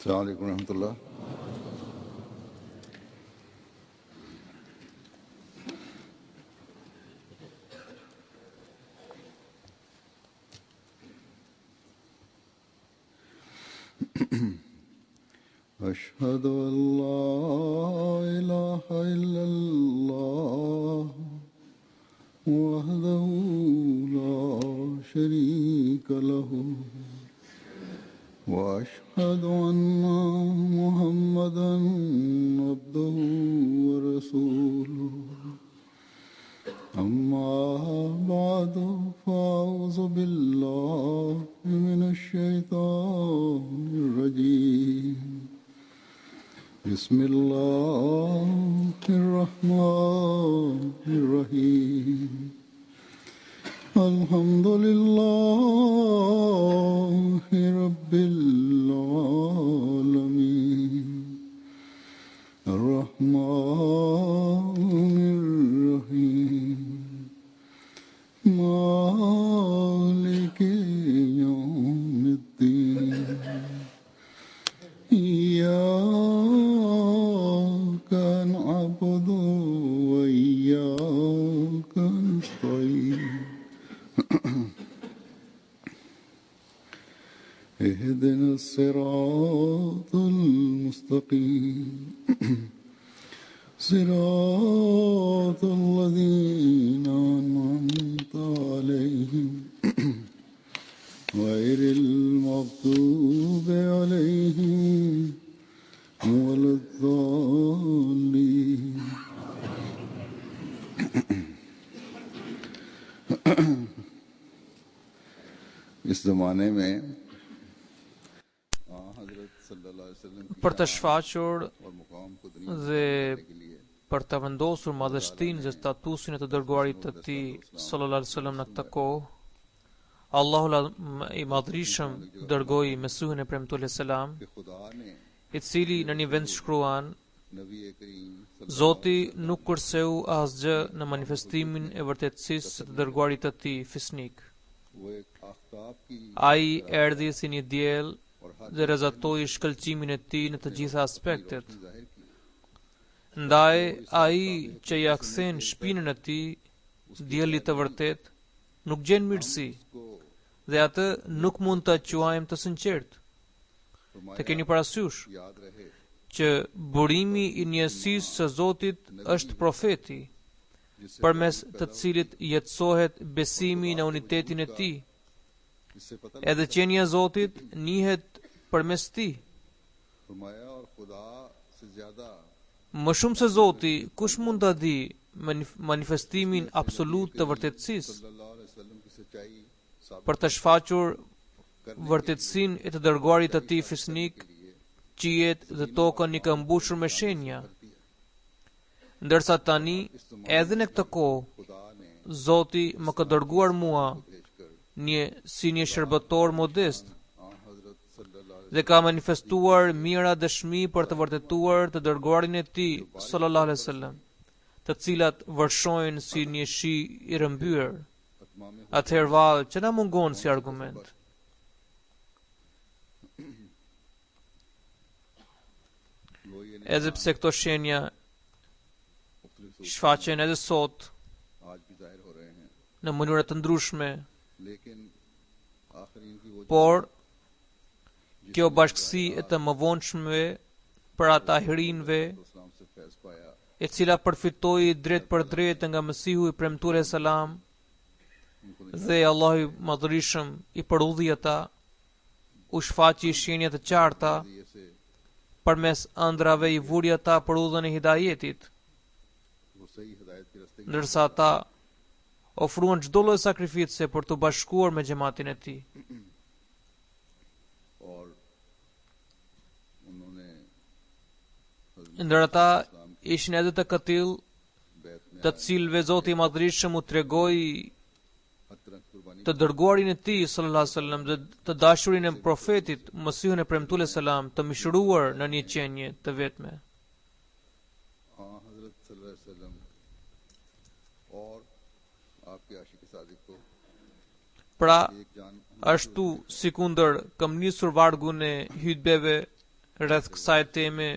अस्सलाम वालेकुम रहमतुल्लाह। أشهد أن لا إله إلا الله وحده لا شريك له وأشهد أن محمدا عبده ورسوله أما بعد فأعوذ بالله من الشيطان الرجيم بسم الله الرحمن الرحيم الحمد لله رب العالمين الرحمن الرحيم مالك يوم الدين إياك نعبد وإياك نستعين اهدنا الصراط المستقيم صراط الذين أنعمت عليهم غير المغضوب عليهم ولا الضالين इस ज़माने में për të shfaqur dhe për të vendosur madhështinë dhe statusin e të dërguarit të tij sallallahu alaihi wasallam në këtë kohë, Allahu i Madhërisëm dërgoi Mesuhin e premtuar selam, i cili në një vend shkruan: Zoti nuk kurseu asgjë në manifestimin e vërtetësisë së të dërguarit të tij fisnik. Ai erdhi si një diell dhe rrezatoi shkëlqimin e tij në të gjitha aspektet. Ndaj ai që ja kthen shpinën e tij, diellit të vërtet, nuk gjen mirësi, dhe atë nuk mund ta quajmë të sinqert. Të keni parasysh që burimi i njësisë së Zotit është profeti, përmes të cilit jetësohet besimi në unitetin e tij. Edhe qenia e Zotit njihet përmes tij. Më shumë se Zoti, kush mund ta di manifestimin absolut të vërtetësisë? Për të shfaqur vërtetësinë e të dërguarit të tij fisnik, qiejt dhe tokën i ka mbushur me shenja. Ndërsa tani, edhe në këtë kohë, Zoti më ka dërguar mua si një shërbëtor modest dhe ka manifestuar mira dëshmi për të vërtetuar të dërguarin e tij sallallahu alaihi wasallam, të cilat vërshojnë si një shi i rrëmbyer. Atëherë vallë, që na mungon si argument? Edhe pse këto shenja shfaqen edhe sot në mënyra të ndryshme, por kjo bashkësi e të mëvonshmëve për ata hirinëve, e cila përfitoi drejt për drejt nga Mesihu i premtuar selam, dhe Allahu i Madhërisëm i përudhi ata, u shfaqi shenja të qarta, përmes ëndrave i vuri ata për udhën e hidajetit, ndërsa ata ofruan çdo lloj sakrifice për të bashkuar me xhamatin e tij. Ndër ata ishin edhe të këtill, të cilëve Zoti i Madhërisëm u tregoi të dërguarin e tij sallallahu alaihi wasallam dhe të dashurin e profetit Mesihun e premtuar selam, të mishëruar në një qenie të vetme. Pra, ashtu si kundër kam nisur vargun e hutbeve rreth kësaj teme,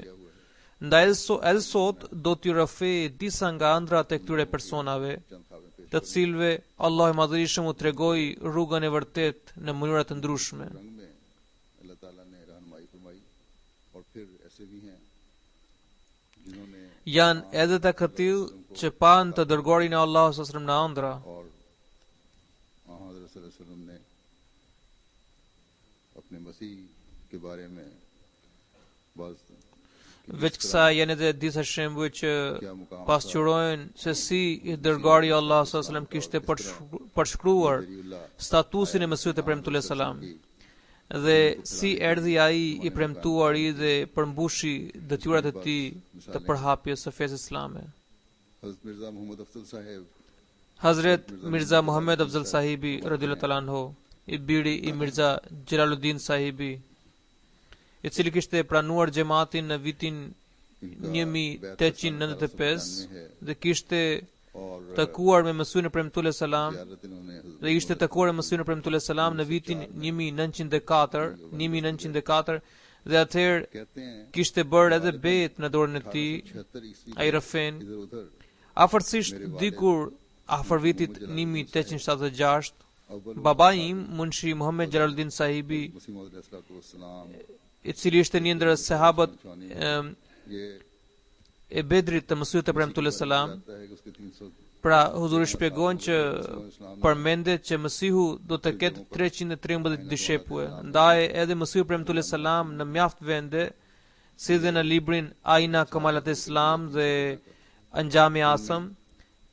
ndaj edhe sot do t'ju rrëfej disa nga ëndrat e këtyre personave, të cilëve Allah i Madhërisëm u tregoi rrugën e vërtet në mënyra të ndryshme. रंग में अल्लाह ताला ने रहनुमाई फरमाई और फिर ऐसे भी हैं जिन्होंने Janë edhe të këtill që pan të dërguarin e Allahut s.a.s. në ëndra, और हज़रत सल्लल्लाहु अलैहि वसल्लम ने अपने मसीह के बारे में बाज़ veç kësaj janë edhe disa shembuj që क्या मुकाम pasqyrojnë se si i dërguari i Allahut s.a.s. kishte përshkruar Waliullah statusin e Mesihut e premtuar salam dhe si erdhi ai i premtuari dhe përmbushi detyrat e tij të përhapjes së fesë islame. हज़रत मिर्ज़ा मोहम्मद अफजल साहब Hazret Mirza Muhammad Afzal Sahibi radhiyallahu ta'ala anhu, i biri i Mirza Jalaluddin Sahibi, i cili kishte pranuar xhamatin në vitin 1895 dhe kishte और takuar me Mesihun e premtuar salam ज़ियारत इन्होंने हज़रत dhe ishte takuar me Mesihun e premtuar salam në vitin 1904 dhe atëherë कहते हैं kishte bërë edhe bet në dorën e tij 76 ईस्वी ai rrëfen इधर उधर afërsisht dikur afër vitit 1876 अव्वल baba im Munshi Muhammad Jalaluddin Sahibi, मसीह मौद अलैहिस्सलाम i cili ishte një ndër sahabët ये e Bedrit të Mesihut e premtuar salam, कहता है कि उसके 300 pra huzuri shpjegon që përmendet që Mesihu do të ketë 313 dishepuë, ndaj edhe Mesihu premtuar salam në mjaft vende, si dhe në librin Aina Kamalat Islam dhe Anjami Asam,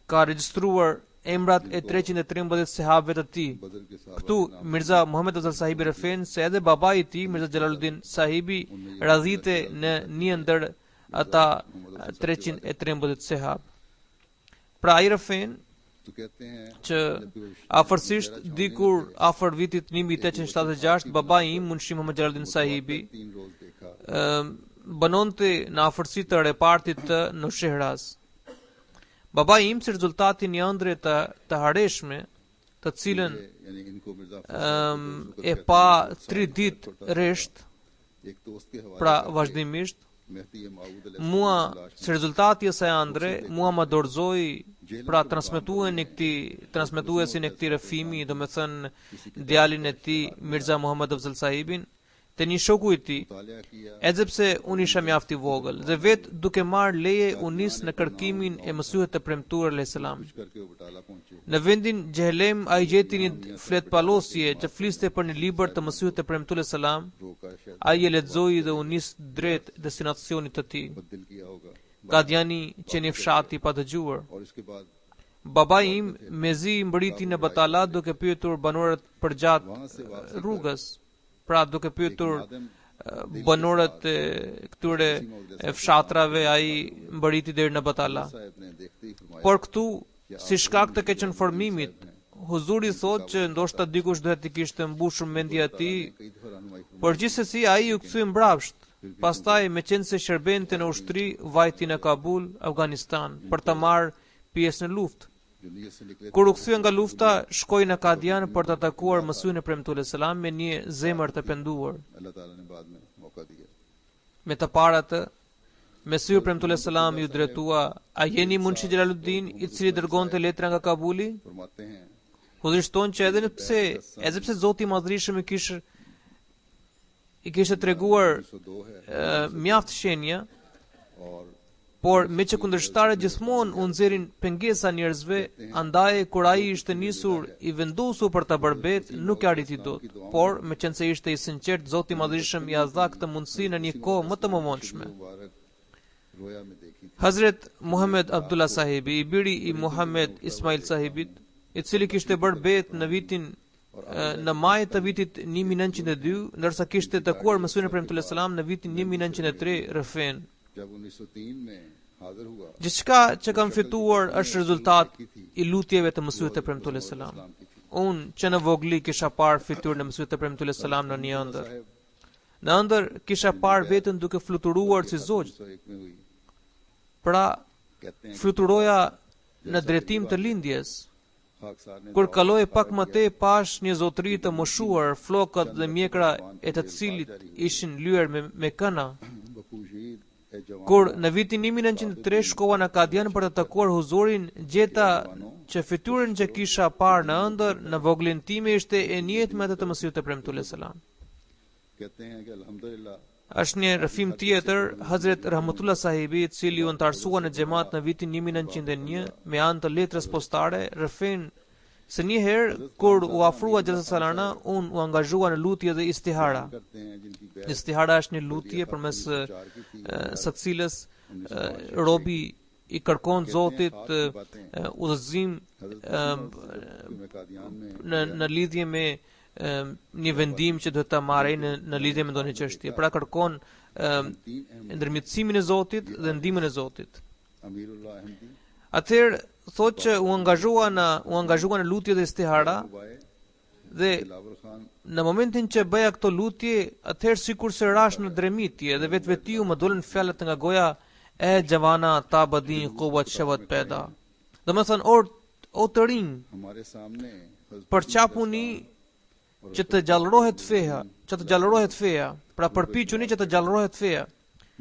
ka regjistruar emrat e 313 sahabëve të tij. बदर के साहब Këtu Mirza Muhammad Afzal Sahibi rëfen se edhe babai i tij Mirza Jalaluddin Sahibi radhite në një ndër ata 313 sahab. Pra ai rëfen तो कहते हैं që afërsisht dikur afër vitit 1876 babai im Munshi Muhammad Jalaluddin Sahibi 3 रोज देखा banonte në afërsi të repartit të Nusheraz. Babai im si rezultati një ëndre të hareshme, të cilën यानी इनको Mirza e pa 3 ditë rresht, एक दोस्त के हवाले pra vazhdimisht, Mehdi माऊद mua si rezultati i asaj ëndre, mua më dorëzoi pra transmetuesin e këtij rrëfimi, domethënë djalin e tij Mirza Muhammad Afzal Sahibin, te një shoku i tij, मुतालिया किया edhe pse unë isha mjaft i vogël dhe vetë duke marrë leje u nis në kërkimin e Mesihut të premtuar alayhis salam. करके वो बटाला पहुंचे Në vendin Jehelem ai gjeti një fletpallosje që fliste për një libër të Mesihut të premtuar alayhis salam. रोका शायद Ai e lexoi dhe u nis drejt destinacionit të tij. बदल किया होगा Gadiani që një fshati pa dëgjuar. और इसके बाद Babai im mezi mbriti në Batalla duke pyetur banorët përgjatë rrugës. Pra duke pyetur banorët e këtyre fshatrave, ai mbriti deri në Batalla. साहब ने देखते ही फरमाया Por këtu, si shkak të keqënformimit, huzuri thotë që ndoshta dikush duhet të kishte mbushur mendja e tij, कई दफा रहनुमाई फरमाई por gjithsesi ai u kthye mbrapsht. Pastaj me qenë se shërbente në ushtri, vajti në Kabul, Afganistan, për të marrë pjesë në luftë. जो नीयत से निकले Kur u kthye nga lufta, shkoi në Kadian për të takuar Mesihun e premtuar salam me një zemër të penduar. अल्लाह ताला ने बाद में मौका दिया Me të paratë, Mesihu premtuar salam ju drejtua: "A jeni Munshi Jalaluddin i cili dërgonte letra nga Kabuli?" फरमाते हैं Hudrishton që edhe pse Zoti i Madhërisëm i kishte treguar 102 है mjaft shenja, और por me që kundërshtarët gjithmonë u nxjerrin pengesa njerëzve, andaj kur ai ishte nisur i vendosur për ta bërë bet, nuk e arriti dot. Por me qenë se ishte i sinqert, Zoti i Madhërisëm i dha këtë mundësi në një kohë më të mëmondshme. मुबारक रोया में देखी थी Hazret Muhammad Abdullah Sahibi, i biri i Muhammad Ismail Sahibit, i cili kishte bërë bet në maj të vitit 1902, ndërsa kishte takuar Mesihun e premtuar salam në vitin 1903 rrëfen. जब 1903 में हाजिर हुआ Gjithçka që kam fituar është rezultat i lutjeve të Mesihut e premtuar salam. Unë që në vogli kisha parë fytyrën e Mesihut e premtuar salam në një ëndër. Në ëndër kisha parë veten duke fluturuar si zogj. 101 में हुई Pra कहते हैं fluturoja në drejtim të lindjes. खाकसार ने Kur kaloi pak më tej pash një zotëri të moshuar, flokët dhe mjekra e të cilit ishin lyer me këna. बपूशीर ए जवान Kur në vitin 1903 shkova në Kadian për të takuar huzurin, gjeta që fytyrën që kisha parë në ëndër në voglin time ishte e njëjtë me atë të Mesihut të Premtuar selam. कहते हैं कि अल्हम्दुलिल्लाह Është një rrëfim tjetër, Hazret Rahmatullah Sahibi, i cili u ntarsua në xhamat në vitin 1901 me anë të letrës postare, rrëfin se një herë kur u afrua Xhelsa Salana, unë u angazhua në lutje dhe istihara. करते हैं जिनकी बैत Istihara është një lutje përmes së cilës robi i kërkon Zotit udhëzim में कादियान में në lidhje me një vendim që duhet ta marrë në lidhje me ndonjë çështje. Pra kërkon ndërmjetësimin e Zotit dhe ndihmën e Zotit. Amirullah Ahmadi Atëherë thotë që u angazhua në lutje dhe istihara बाय dhe Dilawar Khan në momentin që bëja këto lutje, atëherë sikur se rash në dremitje dhe vetvetiu më dolën fjalët nga goja e xhavana ta badin quwwat shavat peda. Domethënë o të rinj, हमारे सामने përqapuni që të gjallërohet feja, pra përpiquni që të gjallërohet feja.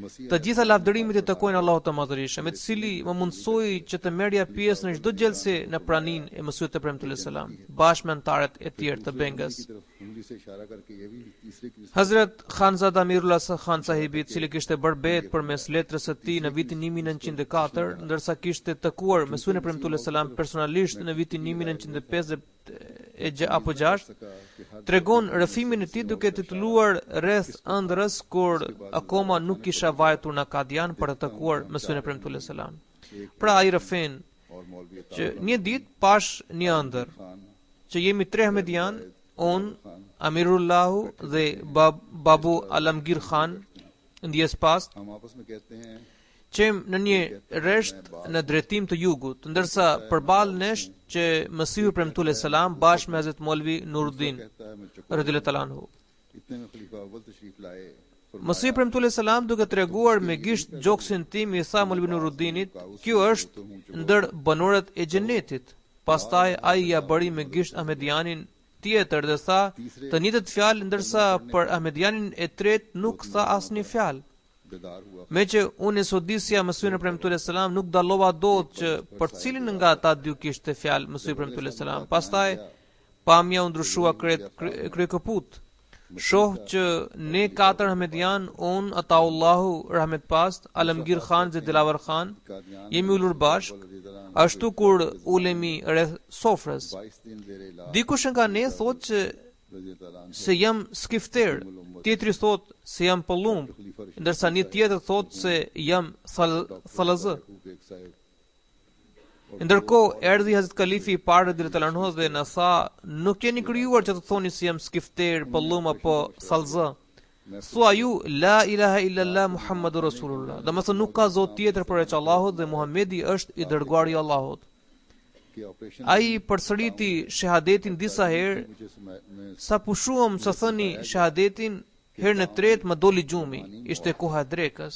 Masih Të gjitha lavdërimit i takojnë Allahut të Madhërisht, me të cili më mundsoi që të merrja pjesë në çdo gjelse në praninë e Mesihut të Premtuar selam, bashkë me antarët e tjerë të Bengës. की तरफ उंगली से इशारा करके ये भी तीसरे की Hazret Khanzada Amirullah Khan Sahibi, i cili kishte bërë bet përmes letrës së tij në vitin 1904, ndërsa kishte takuar Mesihun e Premtuar selam personalisht në vitin 1905 apo 6, tregon rrëfimin e tij duke titulluar rreth ëndrrës kur akoma nuk kisha vajtur në Kadian për të takuar Mesihun e Premtuar selam. Pra ai rrëfin और मौलवी që një ditë pash një ëndër Khan që jemi 3 Ahmedian, unë, Amirullahu dhe Babu Alamgir Khan, ndjes pas, हम आपस में कहते हैं qem në një resht në drejtim të jugut, ndërsa përballë nesh që Mesihu Premtuar selam bashkë me Hazrat Maulvi Nuruddin कहता है मैं चुप radhiyallahu ta'ala anhu. इतने में खलीफा अव्वल तशरीफ लाए Mesihu Premtuar selam duke treguar me gisht gjoksin tim i tha Maulvi Nuruddinit, kjo është ndër banorët e xhenetit. Pastaj ai ja bëri me gisht Ahmedianin tjetër dhe tha të njëjtët fjalë, ndërsa për Ahmedianin e tretë nuk tha asnjë fjalë. बेदार हुआ Me që unë e sodisja Mesihun e Premtuar selam nuk dallova dot që për cilin nga ata dy kishte fjalë Mesihu Premtuar selam. Pastaj pamja u ndryshua kryekëput. Shoh që ne 4 Ahmedian, unë, Ataullahu Rahmet Past, Alamgir Khan dhe Dilavar Khan, jemi ulur bashk, ashtu kur ulemi rreth sofrës. 22 दिन जेरे इलाज Dikush nga ne thot që रज़ी अल्लाह अन्हु se jam skifter, tjetri thot se jam pëllumb, ndërsa një tjetër thot se jam thalazë. एक Sahib Ndërkohë erdhi Hazrat Kalifi i parë radhiyallahu anhu dhe na tha, nuk jeni krijuar që të thoni se jam skifter, pëllum apo thalazë. Thua ju la ilaha illallah Muhammadur Rasulullah. Domethënë nuk ka zot tjetër përveç Allahut dhe Muhamedi është i dërguari i Allahut. के operation Ai përsëriti shahadetin disa herë. मुझे मैं Sa pushuam sa thëni shahadetin, herën e tretë më doli gjumi, ishte koha e drekës.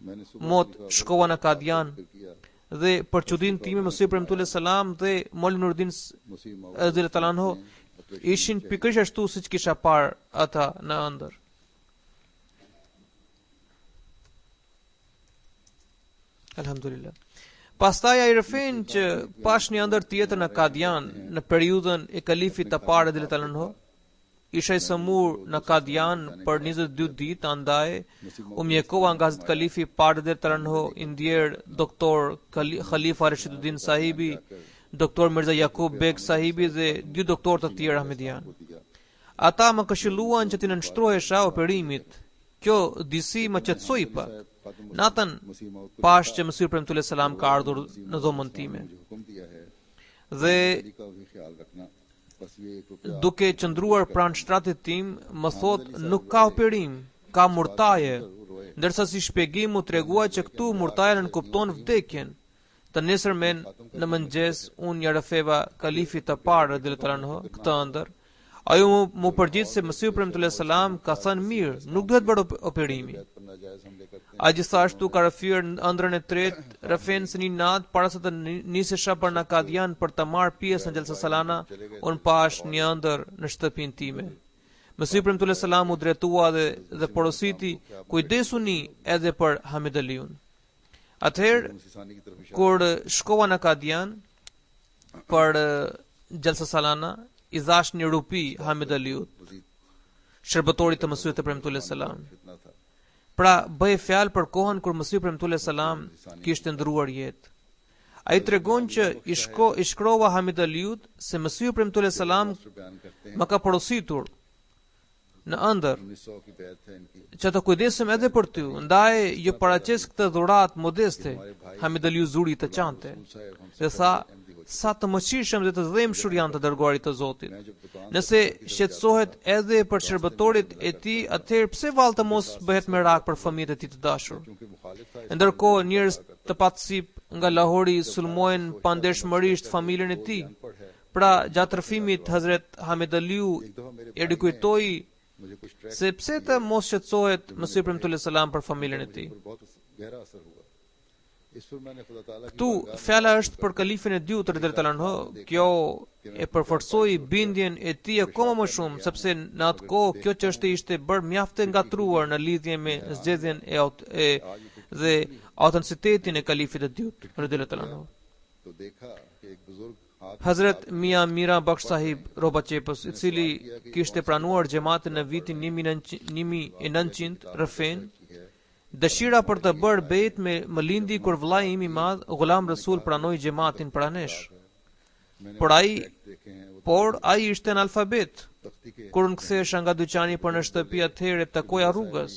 मैंने सुबह Mot shkova në Kadian किया dhe për çudinë time Mesihu Premtuar selam dhe Maulvi Nuruddin मुसीब radhiyallahu ta'ala anhu ishin pikërisht ashtu siç kisha parë ata në ëndër. Alhamdulillah. Pastaj ai rrëfin që pash një ëndër tjetër në Kadian në periudhën e kalifit të parë radhiyallahu ta'ala anhu, isha i sëmur në Kadian për 22 ditë, andaj u mjekova nga Hazrat Kalifi i parë radhiyallahu ta'ala anhu, i ndjer doktor Khalifa Rashiduddin Sahibi, doktor Mirza Yakub Beg Sahibi dhe 2 doktorë të tjerë Ahmedian. Ata më këshilluan që t'i nënshtrohesha operimit. Kjo disi më qetësoi pak. Natën pash që Mesihu Premtuar selam ka ardhur në dhomën time. हुक्म दिया है Dhe का भी ख्याल रखना बस ये एक रुपया duke qëndruar pranë shtratit tim, më thot nuk ka operim, ka murtaje. Ndërsa si shpjegim u tregua që këtu murtaja nënkupton vdekjen. Të nesërmen në mëngjes unë ja rrëfeva kalifit të parë radhiyallahu anhu këtë ëndër. Ajo mu përgjigj se Mesihu Premtuar selam ka thënë mirë, nuk duhet bërë operimi. पर नाजायज हमले कर A gjithashtu ka rrëfyer në ëndrrën e tretë Rafen se një natë para se të nisesha për në Kadian për të marrë pjesë në Gjelsa Salana, unë pash një ëndër në shtëpinë time. Mesihu premtuar selam u drejtua dhe porositi, kujdesuni edhe për Hamid Aliun. Atëherë kur shkova në Kadian për Gjelsa Salana, i dhash një rupi Hamid Aliut, shërbëtorit të Mesihut të premtuar selam. Pra, bëje fjalë për kohën kur Mesihu premtuar selam kishte ndruar jetë. Ai tregon që i shkrova Hamid Aliut se Mesihu premtuar selam më ka porositur në ëndër që të kujdesem edhe për ty, ndaj ju paraqes këtë dhuratë modeste. Hamid Aliu zuri të qante dhe tha: sa të mëqishëm dhe të dhemshur janë të dërguarit të Zotit. Nëse shqetësohet edhe për shërbëtorit e tij, atëherë pse vallë të mos bëhet merak për fëmijët e tij të dashur? Ndërkohë njerëz të patësip nga Lahori sulmojnë pandeshmërisht familjen e tij. Pra, gjatë rrëfimit Hazret Hamid Aliu i rikujtoi se pse të mos shqetësohet Mesihu premtuar selam për familjen e tij. Këtu fjala është për kalifin e dytë radhiyallahu anhu. Kjo e përforcoi bindjen e tij akoma më shumë, sepse në atë kohë kjo çështje ishte bërë mjaft e ngatruar në lidhje me zgjedhjen dhe autenticitetin e kalifit të dytë radhiyallahu anhu. Hazret Mia Mira Baksh Sahib Roba Chepos, i cili kishte pranuar xhamatin në vitin 1900 Rafen, dëshira për të bërë bejt më lindi kur vllai im i madh, Ghulam Rasul, pranoi xhamatin pranesh. Por ai ishte analfabet. Kur në kthesha nga dyqani për në shtëpi, atëherë takoja rrugës.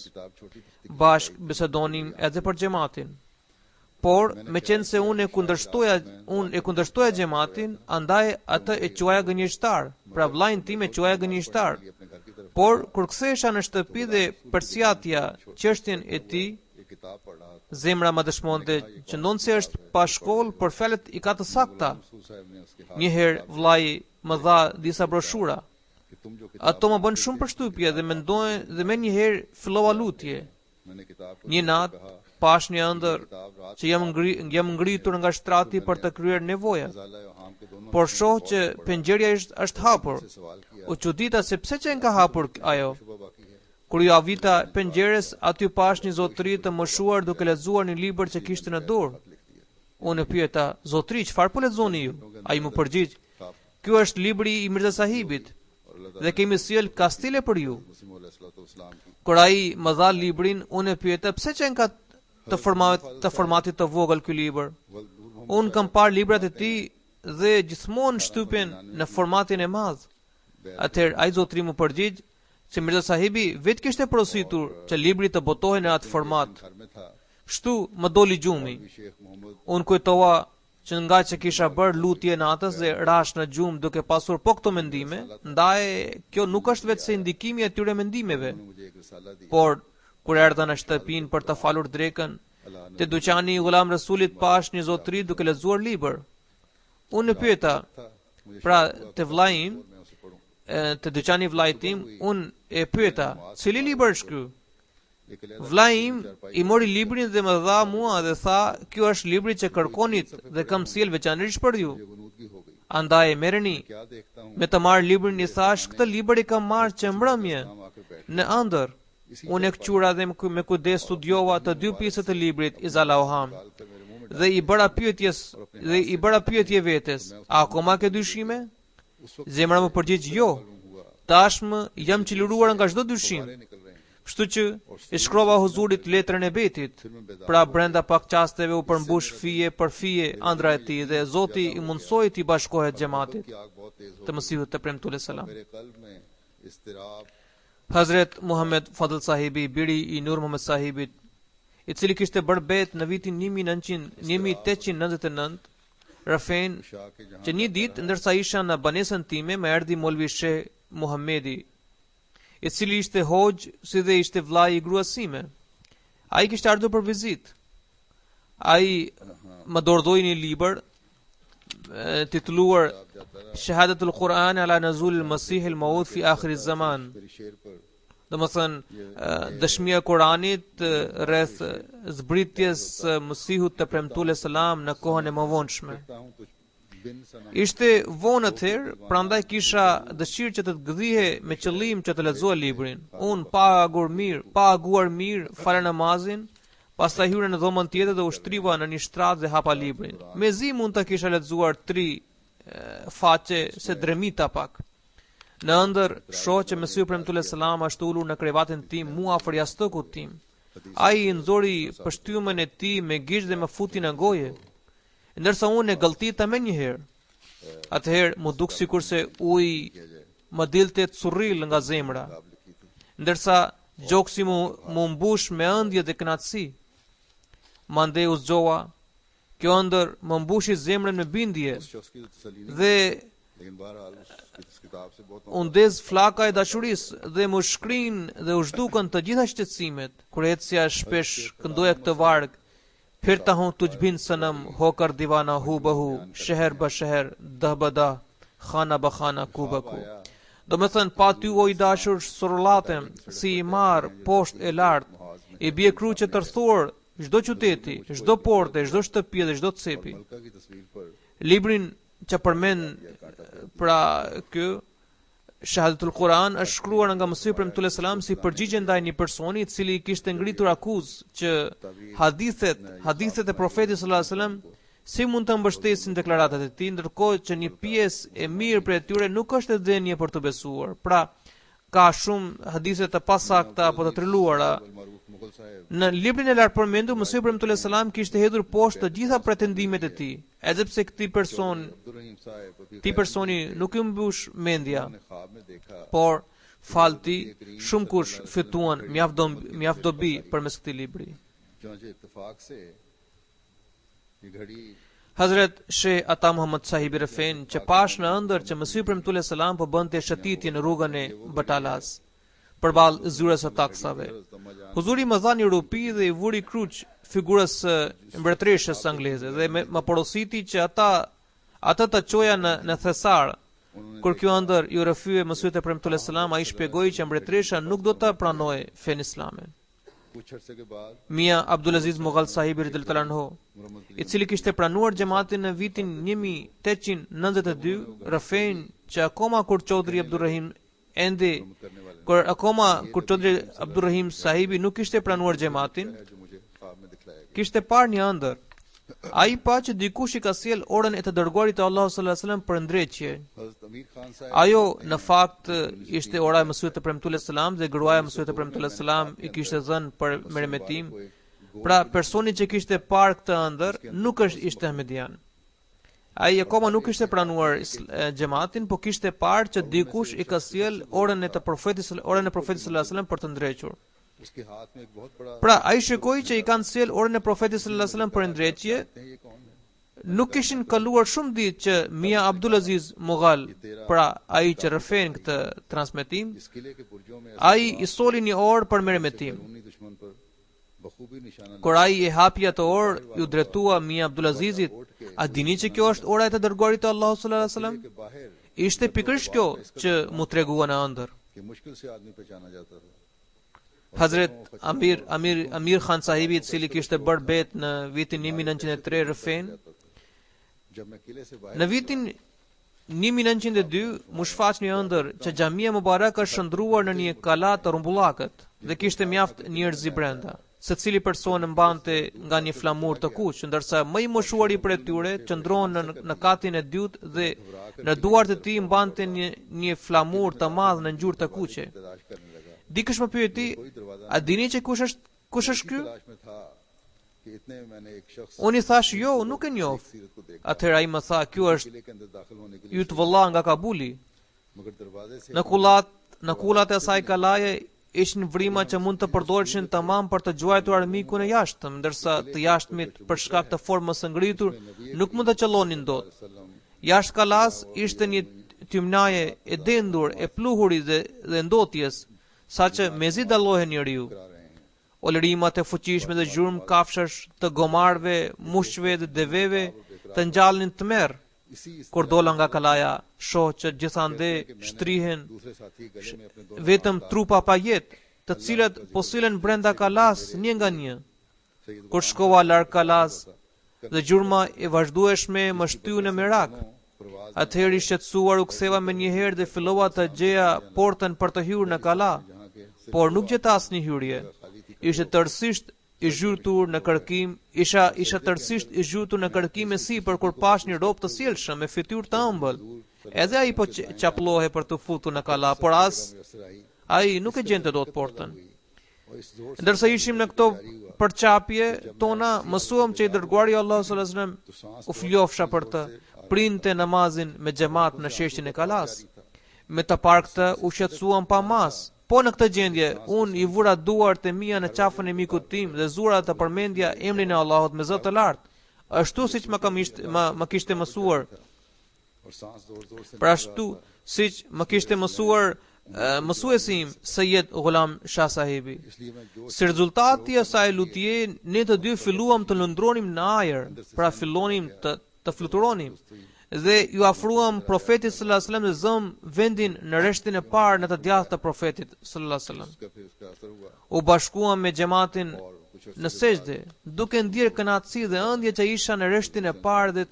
Bashk bisedonim edhe për xhamatin. Por me qenë se unë e kundërshtoja xhamatin, andaj atë e quaja gënjeshtar. Pra vllain tim e quaja gënjeshtar. Por kur kthesha në shtëpi dhe përsiatja çështjen e tij, zemra më dëshmonte që ndonse është pa shkollë, por fjalët i ka të sakta. Një herë vllai më dha disa broshura. Ato më bën shumë përshtypje dhe me një herë fillova lutje. Një natë pash një ëndër që jam ngritur nga shtrati për të kryer nevojat. Por shoh që penxheria është hapur. U çudita se pse që ka hapur ajo. Kur ju avita penxheres, aty pash një zotëri të moshuar duke lexuar një libër që kishte në dorë. Unë e pyeta: "Zotëri, çfarë po lexoni ju?" Ai më përgjigj: "Ky është libri i Mirza Sahibit dhe kemi sjell kastile për ju." Kur ai më dha librin, unë e pyeta: "Pse që ka të formatit të vogël ky libër?" Unë kam parë librat e tij dhe gjithmonë shtypen në formatin e madh. Atëherë ai zotëri më përgjigj se Mirza Sahibi vetë kishte porositur që libri të botohej në atë format. Kështu më doli gjumi. Unë kujtova që nga që kisha bërë lutje natës dhe rash në gjumë duke pasur po këto mendime, ndaj kjo nuk është vetë se indikimi e tyre mendimeve. Por kur erdha në shtëpinë për të falur drekën, te dyqani i Ghulam Rasulit pash një zotëri duke lexuar libër. Unë e pyeta: "Pra, te vllai im, te dyqani vllait tim, unë e pyeta: "Cili libër është ky?" Vllai im i mori librin dhe më dha mua dhe tha: "Ky është libri që kërkonit dhe kam sjell veçanërisht për ju. Andaj merreni." Me të marrë librin i thash: "Këtë libër i kam marrë që mbrëmje në ëndër." Unë e kqura dhe me kujdes studiova të dy pjesët e librit Izala Oham dhe i bëra pyetje vetes: "A akoma ke dyshime?" Zemra më përgjigj: "Jo. Tashmë jam çliruar nga çdo dyshim." Kështu që i shkrova huzurit letrën e betit. Pra brenda pak qasteve u përmbush fije për fije ëndra e tij dhe Zoti i mundsoi të bashkohet xhamatit të Mesihut të premtuar selam. Hazret Muhammad Fadl Sahibi, biri i Nur Muhammad Sahibit, i cili kishte bërë bet në vitin 1899, Rafen, që një ditë ndërsa isha në banesën time, më erdhi Molvi Sheh Muhammedi, i cili ishte hoxh si dhe ishte vllai i gruas sime. Ai kishte ardhur për vizitë. Ai më dorëzoi një libër titulluar Shahadatul Quran ala Nazul al-Masih al-Maud fi akhir az-zaman. Domethënë dëshmia e Kuranit rreth zbritjes së Mesihut të premtuar selam në kohën e mëvonshme. Ishte vonë atëherë, prandaj kisha dëshirë që të gëdhije me qëllim që të lexoja librin. Unë paguar mirë, fala namazin, pastaj hyra në dhomën tjetër dhe ushtriva në një shtratë dhe hapa librin. Mezi mund ta kisha lexuar 3 faqe se dremita pak. Në ëndër, shoh që Mesiu premtuar selam ashtu ulur në krevatin tim, mua afër jastokut tim. Ai i nxori pështymën e tij me gishtë dhe më futi në goje. Ndërsa unë e gëlltita me njëherë. Atëherë më duk sikur se uji më dilte currill nga zemra, ndërsa gjoksi mu mbush me ëndje dhe kënaqësi. Mande u zgjoha, kjo ëndër më mbushi zemrën me bindje dhe unë ndez flaka e dashurisë dhe më shkrin dhe u zhdukën të gjitha shqetësimet, kur ecja shpesh këndoja këtë varg. फिर हूँ तुझ बिन सनम होकर दीवाना हूँ बहू शहर ब शहर दह बदा खाना ब खाना ku baku. Do me thënë, pa ty o i dashur sorolatem, si i marë poshtë e lartë, i bje kru që tërthor çdo qyteti, çdo porte, çdo shtëpi dhe çdo cepi. Librin që përmend pra kë Shahadatul Quran është shkruar nga Mesiu premtuar selam si përgjigje ndaj një personi i cili kishte ngritur akuzë që hadithet e profetit sallallahu alajhi wasallam si mund të mbështesin deklaratat e tij, ndërkohë që një pjesë e mirë prej tyre nuk është e denjë për të besuar. Pra, ka shumë hadithe të pasakta apo të trilluara. Në librin e lartë përmendur, Mesiu premtuar selam kishte hedhur poshtë të gjitha pretendimet e tij, edhe pse këtij personi nuk i mbush mendja, por falti shumë kush fituan mjaft dobi përmes këtij libri. Hazret Sheh Ata Muhammad Sahibi Refen që pash në ëndër që Mesiu premtuar selam po bënte shëtitje në rrugën e Batalas përballë zyres së taksave. Huzuri më dha një rupi dhe i vuri kruq figurës së mbretëreshës angleze dhe më porositi që ata të çoja në thesar. Kur kjo ëndër ju rrëfye Mesiut e premtuar selam, ai shpjegoi që mbretëresha nuk do ta pranojë fen islamin. Mia Abdulaziz Mughal Sahibi radhiyallahu anhu, i cili kishte pranuar xhamatin në vitin 1892, rrëfen që akoma kur Chaudhry Abdurrahim Sahibi nuk kishte pranuar xhamatin, kishte parë një ëndër. Ai pa që dikush i ka sjell orën e të dërguarit të Allahut sallallahu alajhi wasallam për ndreqje. Ajo në fakt ishte ora e Mesiut të premtuar selam dhe gruaja e Mesiut të premtuar selam i kishte dhënë për merremetim. Pra personi që kishte parë këtë ëndër nuk ishte ahmedian. Ai akoma nuk kishte pranuar xhamatin, po kishte parë që dikush i ka sjell orën e profetit sallallahu alajhi wasallam për të ndrequr. Pra, ai shikoi që i kanë sjell orën e profetit sallallahu alajhi wasallam për ndreqje. Nuk kishin kaluar shumë ditë që Mia Abdulaziz Mughal, pra ai që rrëfen këtë transmetim, ai i soli një orë për merremetim. Kur ai e hapi atë orë, ju dretua Mia Abdulazizit, a dini që kjo është ora e të dërguarit të Allahut sallallahu alajhi wasallam? Ishte pikërisht kjo që mu tregua në ëndër. Hazret Amir Khan Sahibi, i cili kishte bërë bet në vitin 1903 rrëfen, në vitin 1902 mu shfaq një ëndër që xhamia Mubarak është shndruar në një kala të rrumbullakët dhe kishte mjaft njerëz brenda. Secili person mbante nga një flamur të kuq, ndërsa më i moshuari prej tyre qëndron në katin e dytë dhe në duart e tij mbante një flamur të madh në ngjyrë të kuqe. Dikush më pyeti, a dini që kush është ky? Unë i thash, jo, nuk e njoh. Atëherë ai më tha, ky është Yutullah nga Kabuli. Në kullat e asaj kalaje ishin vrima që mund të përdoreshin tamam për të gjuajtur armikun e jashtëm, ndërsa të jashtëmit për shkak të formës së ngritur nuk mund të qellonin dot. Jashtë kalas ishte një tymnaje e dendur, e pluhurit dhe ndotjes, saqë mezi dallohen njeriu. Olërimat e fuqishme dhe gjurmë kafshash të gomarve, mushqve dhe deveve të ngjallnin tmerr. Kur dola nga kalaja, shoh që gjithande shtrihen vetëm trupa pa jetë, të cilat po sillen brenda kalas një nga një. Kur shkova larg kalas dhe gjurma e vazhdueshme më shtyu në merak, atëherë i shqetësuar u ktheva me njëherë dhe fillova të gjeja portën për të hyrë në kala, por nuk gjeta asnjë hyrje. Ishte tërësisht i zhytur në kërkim, isha tërësisht i zhytur në kërkim e sipër kur pash një rob të sjellshëm me fytyrë të ëmbël. Edhe ai po çaplohe për të futur në kala, por ai nuk e gjente dot portën. Ndërsa ishim në këto përqapje tona, mësuam që i dërguari i Allahut sallallahu alaihi wasallam u flofsha për të printe namazin me xhamat në sheshin e kalas. Me të parë këtë u shqetësuam pa mas. Po në këtë gjendje, unë i vura duart e mia në qafën e mikut tim dhe zura të përmendja emrin e Allahut me zot të lartë, ashtu siç më kishte mësuar. Për ashtu siç më kishte mësuar mësuesi im Sayyid Ghulam Shah Sahibi. Si rezultati i asaj lutje, ne të dy filluam të lëndronim në ajër, pra fillonim të fluturonim. Dhe ju afruam profetit sallallahu alajhi wasallam dhe zëm vendin në rreshtin e parë në të djathtë të profetit sallallahu alajhi wasallam. U bashkuam me xhamatin në sejdë, duke ndier kënaqësi dhe ëndje që isha në rreshtin e parë dhe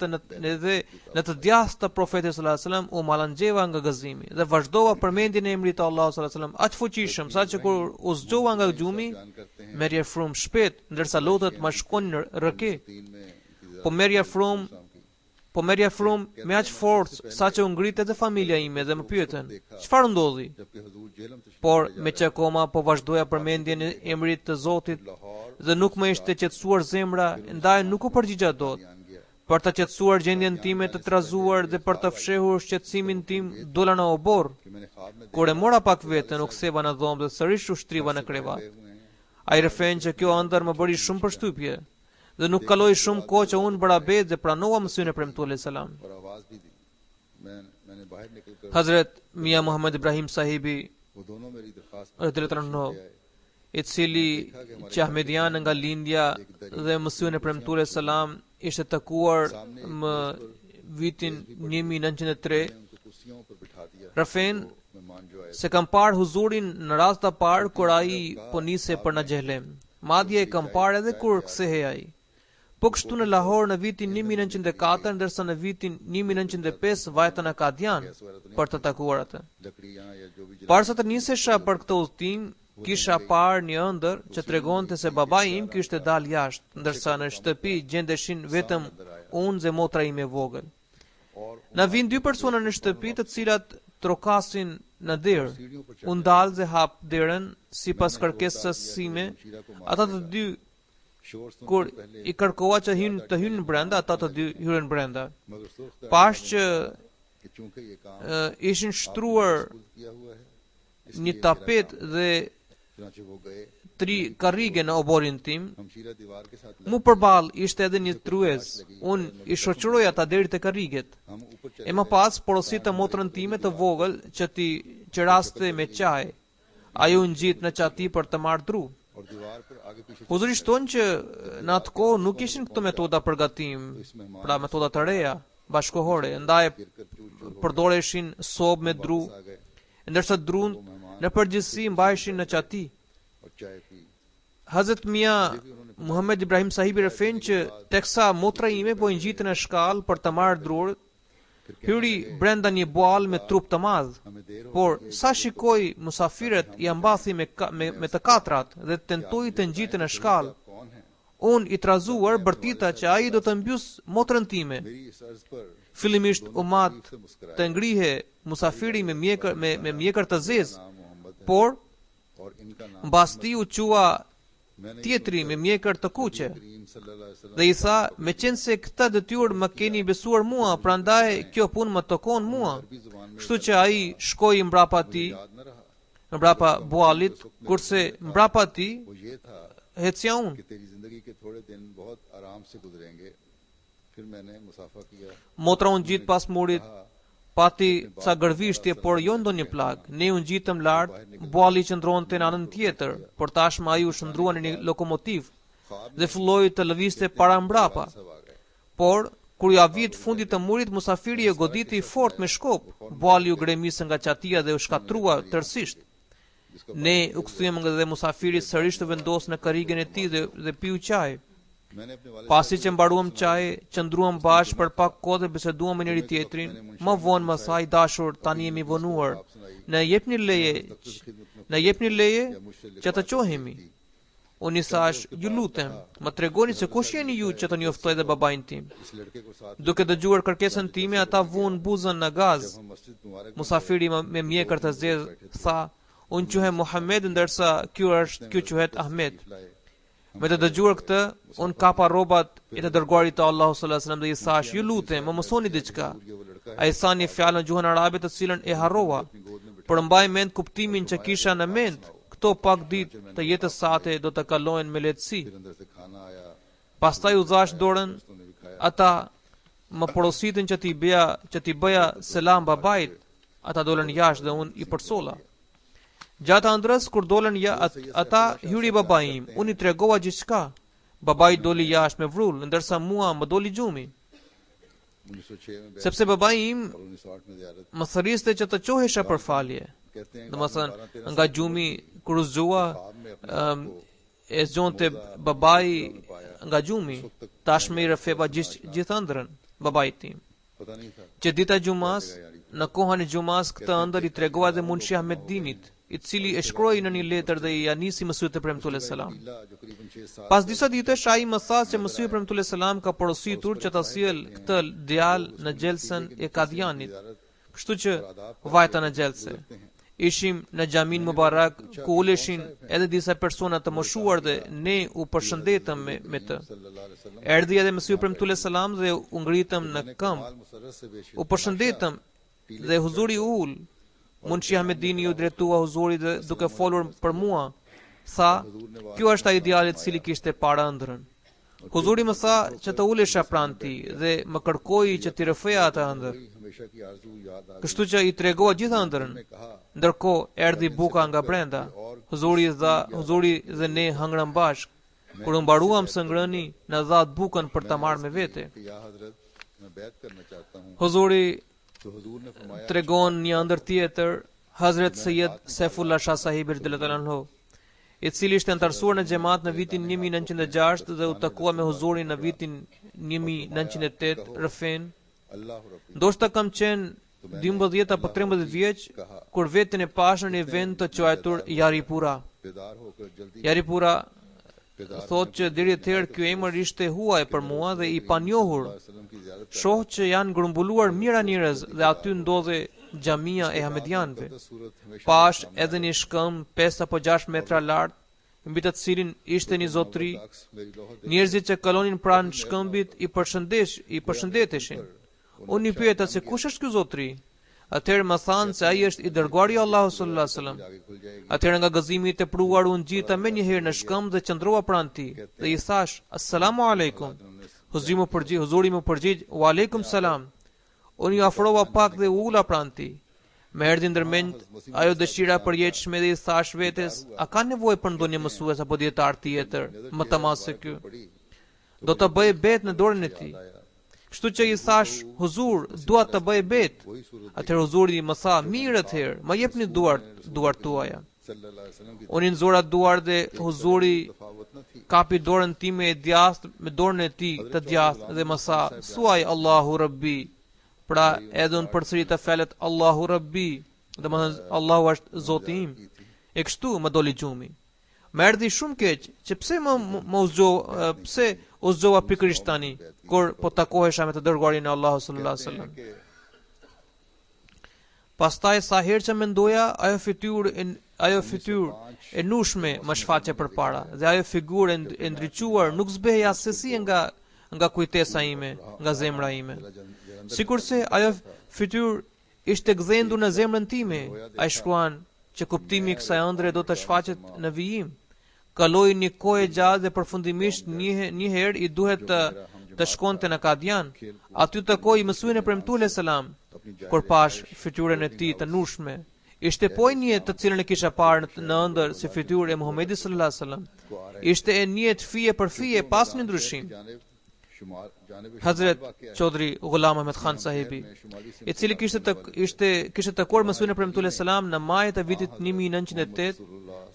në të djathtë të profetit sallallahu alajhi wasallam, u mallanxheva nga gëzimi dhe vazhdova përmendjen e emrit të Allahut sallallahu alajhi wasallam aq fuqishëm saqë kur u zgjova nga gjumi, merrja frum shpejt, ndërsa lotët më shkonin rrëke. Po merja frum me aq forcë saqë u ngrit edhe familja ime dhe më pyetën, çfarë ndodhi? Por me që akoma po vazhdoja përmendjen e emrit të Zotit dhe nuk më ishte qetësuar zemra, ndaj nuk u përgjigja dot. Për të qetësuar gjendjen time të trazuar dhe për të fshehur shqetësimin tim, dola në obor. Kur e mora pak veten, u ktheva në dhomë dhe sërish u shtriva në krevat. Ai rëfen që kjo ëndër më bëri shumë përshtypje. Dhe nuk kaloi shumë kohë që unë bërabet dhe pranova mësimin e premtuar alayhis salam. Hazret Mia Muhammad Ibrahim Sahibi, i cili që Ahmedian nga lindja dhe mësimin e premtuar alayhis salam, ishte takuar më vitin 1903, rëfen se kam parë huzurin në rast të parë kur ai po nise për në Xehlem. Madje e kam parë edhe kur kthehej ai. Po kështu në Lahore në vitin 1904, ndërsa në vitin 1905 vajta në Kadian për të takuar atë. Para se të nisesha për këtë udhtim, kisha parë një ëndër që tregonte se babai im kishte dalë jashtë, ndërsa në shtëpi gjendeshin vetëm unë dhe motra ime vogël. Na vinë 2 persona në shtëpi, të cilat trokasin në derë. Unë dalë dhe hap derën sipas kërkesës sime. Ata të dy, kur i kërkova që të hynë brenda, ata të dy hyrën brenda. Pash që ishin shtruar një tapet dhe 3 karrige në oborin tim. Mu përball ishte edhe një trues. Unë i shoqëroj ata deri te karriget. E më pas porosit të motrën time të vogël që raste me çaj. Ajo ngjit në çati për të marrë dru. Huzurisht tonë që në atë kohë nuk ishin këto metoda përgatim, pra metoda të reja, bashkohore, ndaj përdoreshin sobë me dru, ndërsa drun në përgjithësi mbaheshin në çati. Hazret Mia Muhammad Ibrahim Sahibi rëfen që teksa motra ime po i ngjitën në shkallë për të marrë drurët, hyri brenda një buall me trup të madh, por sa shikoi musafirët i ambathi me të katrat dhe tentoi të ngjitën në shkallë. Unë i trazuar bërtita që ai do të mbys motrën time. Fillimisht u mat të ngrihe musafiri me mjekër të zezë, por mbasti u qua tjetri me mjekër të kuqe dhe i tha, me qenë se këta detyrë më keni besuar mua, prandaj kjo punë më tokon mua. Kështu që ai shkoi mbrapa buallit, kurse mbrapa tij hecja unë. Motra unë gjitë pas murit, pati ca gërvishtje, por jo ndonjë plag. Ne u ngjitëm lart, bualli qëndronte në anën tjetër, por tashmë ai u shndrua në një lokomotiv dhe filloi të lëvizte para mbrapa. Por kur ja vit fundit të murit, musafiri e goditi fort me shkop. Bualli u gremisë nga çatia dhe u shkatrua tërësisht. Ne u kthyem dhe musafiri sërish të vendos në karrigen e tij dhe piu çaj. Pasi që mbaruam çaj, qëndruam bashkë për pak kohë dhe biseduam me njëri tjetrin. Më vonë më tha: "I dashur, tani jemi vonuar. Na jepni leje që të qohemi." Unë i thash: "Ju lutem, më tregoni se kush jeni ju që të njoftoj dhe babain tim." Duke dëgjuar kërkesën time, ata vuan buzën në gaz. Musafiri me mjekër të zezë tha: "Unë quhem Muhammed, ndërsa ky quhet Ahmed." Me të dëgjuar këtë, unë kapa rrobat e të dërguarit të Allahut sallallahu alaihi wasallam dhe i thash: "Ju lutem, më mësoni diçka." Ai tha një fjalë në gjuhën arabe të cilën e harrova, por mbaj mend kuptimin që kisha në mend. Këto pak ditë të jetës sate do të kalojnë me lehtësi. Pastaj u thash dorën, ata më porositën që t'i bëja selam babait. Ata dolën jashtë dhe unë i përsolla. Gjatë ëndrës kur dolën ata, hyri baba im. Unë i tregova gjithçka. Babai doli jashtë me vrull, ndërsa mua më doli gjumi. Sepse babai im më thërriste që të qohesha për falje. Domethënë, nga gjumi kur u zgjua, e zgjonte babai nga gjumi. Tashmë i rrefeva gjithë ëndrrën babait tim. Që dita gjumas, në kohën e gjumas, këtë ëndër i tregova dhe Munshi Ahmedinit, i cili e shkroi në një letër dhe i nisi Mesihut e Premtuar selam. Pas disa ditësh ai më tha se Mesihu e Premtuar selam ka porositur që ta sjell këtë djalë në xhelsën e Kadianit. Kështu që vajta në xhelse. Ishim në xhamin Mubarak ku uleshin edhe disa persona të moshuar dhe ne u përshëndetëm me të. Erdhi edhe Mesihu e Premtuar selam dhe u ngritëm në këmbë. U përshëndetëm dhe huzuri ul. Munshi Ahmedini u drejtua huzurit dhe duke folur për mua, tha: "Ky është ai djalë i cili kishte para ëndrrën." Huzuri më tha që të ulesha pranë tij dhe më kërkoi që t'i rrëfeja atë ëndër. Kështu që i tregova gjithë ëndrrën. Ndërkohë erdhi buka nga brenda. Huzuri dhe ne hëngrëm bashk. Kur u mbaruam së ngrëni, na dha bukën për ta marrë me vete. Huzuri tregon një ëndër tjetër, Hazret Sayyid Saifullah Shah Sahibi radhiyallahu anhu, i cili ishte antarësuar në xhamat në vitin 1906 dhe u takua me huzurin në vitin 1908 rrëfen. Ndoshta kam qenë 12 apo 13 vjeç kur veten e pashën në një vend të quajtur Yaripura. Yaripura thot që deri atëherë ky emër ishte huaj për mua dhe i panjohur. Shoh që janë grumbulluar mira njerëz dhe aty ndodhe xhamia e Ahmedianëve. Pash edhe një shkëmb 5 apo 6 metra lart, mbi të cilin ishte një zotëri. Njerëzit që kalonin pranë shkëmbit i përshëndeteshin. Unë i pyeta se kush është ky zotëri? Atëherë më thanë se ai është i dërguari i Allahut sallallahu alaihi wasallam. Atëherë nga gëzimi i tepruar unë ngjita më një herë në shkëmb dhe qëndrova pranë tij dhe i thash: "Assalamu alaikum." Huzuri më përgjigj: "Wa alaikum salam." Unë i afrova pak dhe u ula pranë tij. Më erdhi ndërmend ajo dëshira e përjetshme dhe i thash vetes: "A ka nevojë për ndonjë mësues apo dietar tjetër më të madh se ky? Do të bëj bet në dorën e tij." Kështu që i thash: "Huzur, dua të bëj bet." Atëherë huzuri më tha: "Mirë atëherë, më jepni duart tuaja." Unë i nxora duar dhe huzuri kapi dorën time e djathtë me dorën e tij të djathtë dhe më tha: "Thuaj Allahu Rabbi." Pra edhe unë përsëri të fjalët Allahu Rabbi, domethënë Allahu është Zoti im. E kështu më doli gjumi. Më erdhi shumë keq, që pse u zgjova pikërisht tani, kur po takohesha me të dërguarin e Allahut sallallahu alaihi wasallam. Pastaj sa herë që mendoja, ajo fytyrë e nushme më shfaqe përpara dhe ajo figurë e ndriçuar nuk zbeja asesi nga kujtesa ime, nga zemra ime. Sikurse ajo fytyrë ishte gdhendur në zemrën time, ai shkruan që kuptimi i kësaj ëndre do të shfaqet në vijim. Kaloi një kohë gjatë dhe përfundimisht një herë i duhet të shkonte në Kadian. Aty takoi Mesihin e Premtuar selam. Kur pash fytyrën e tij të nushme, ishte po e njëjtë të cilën e kisha parë në ëndër si fytyrë e Muhamedit sallallahu alaihi wasallam. Ishte e njëjtë fije për fije pas një ndryshim. शुमार जानिब Hazrat शुमार वाक़या है। Chaudhry Ghulam Ahmed Khan sahibi, i cili kishte takuar Mesihun Premtullah Salam në majit e vitit 1998,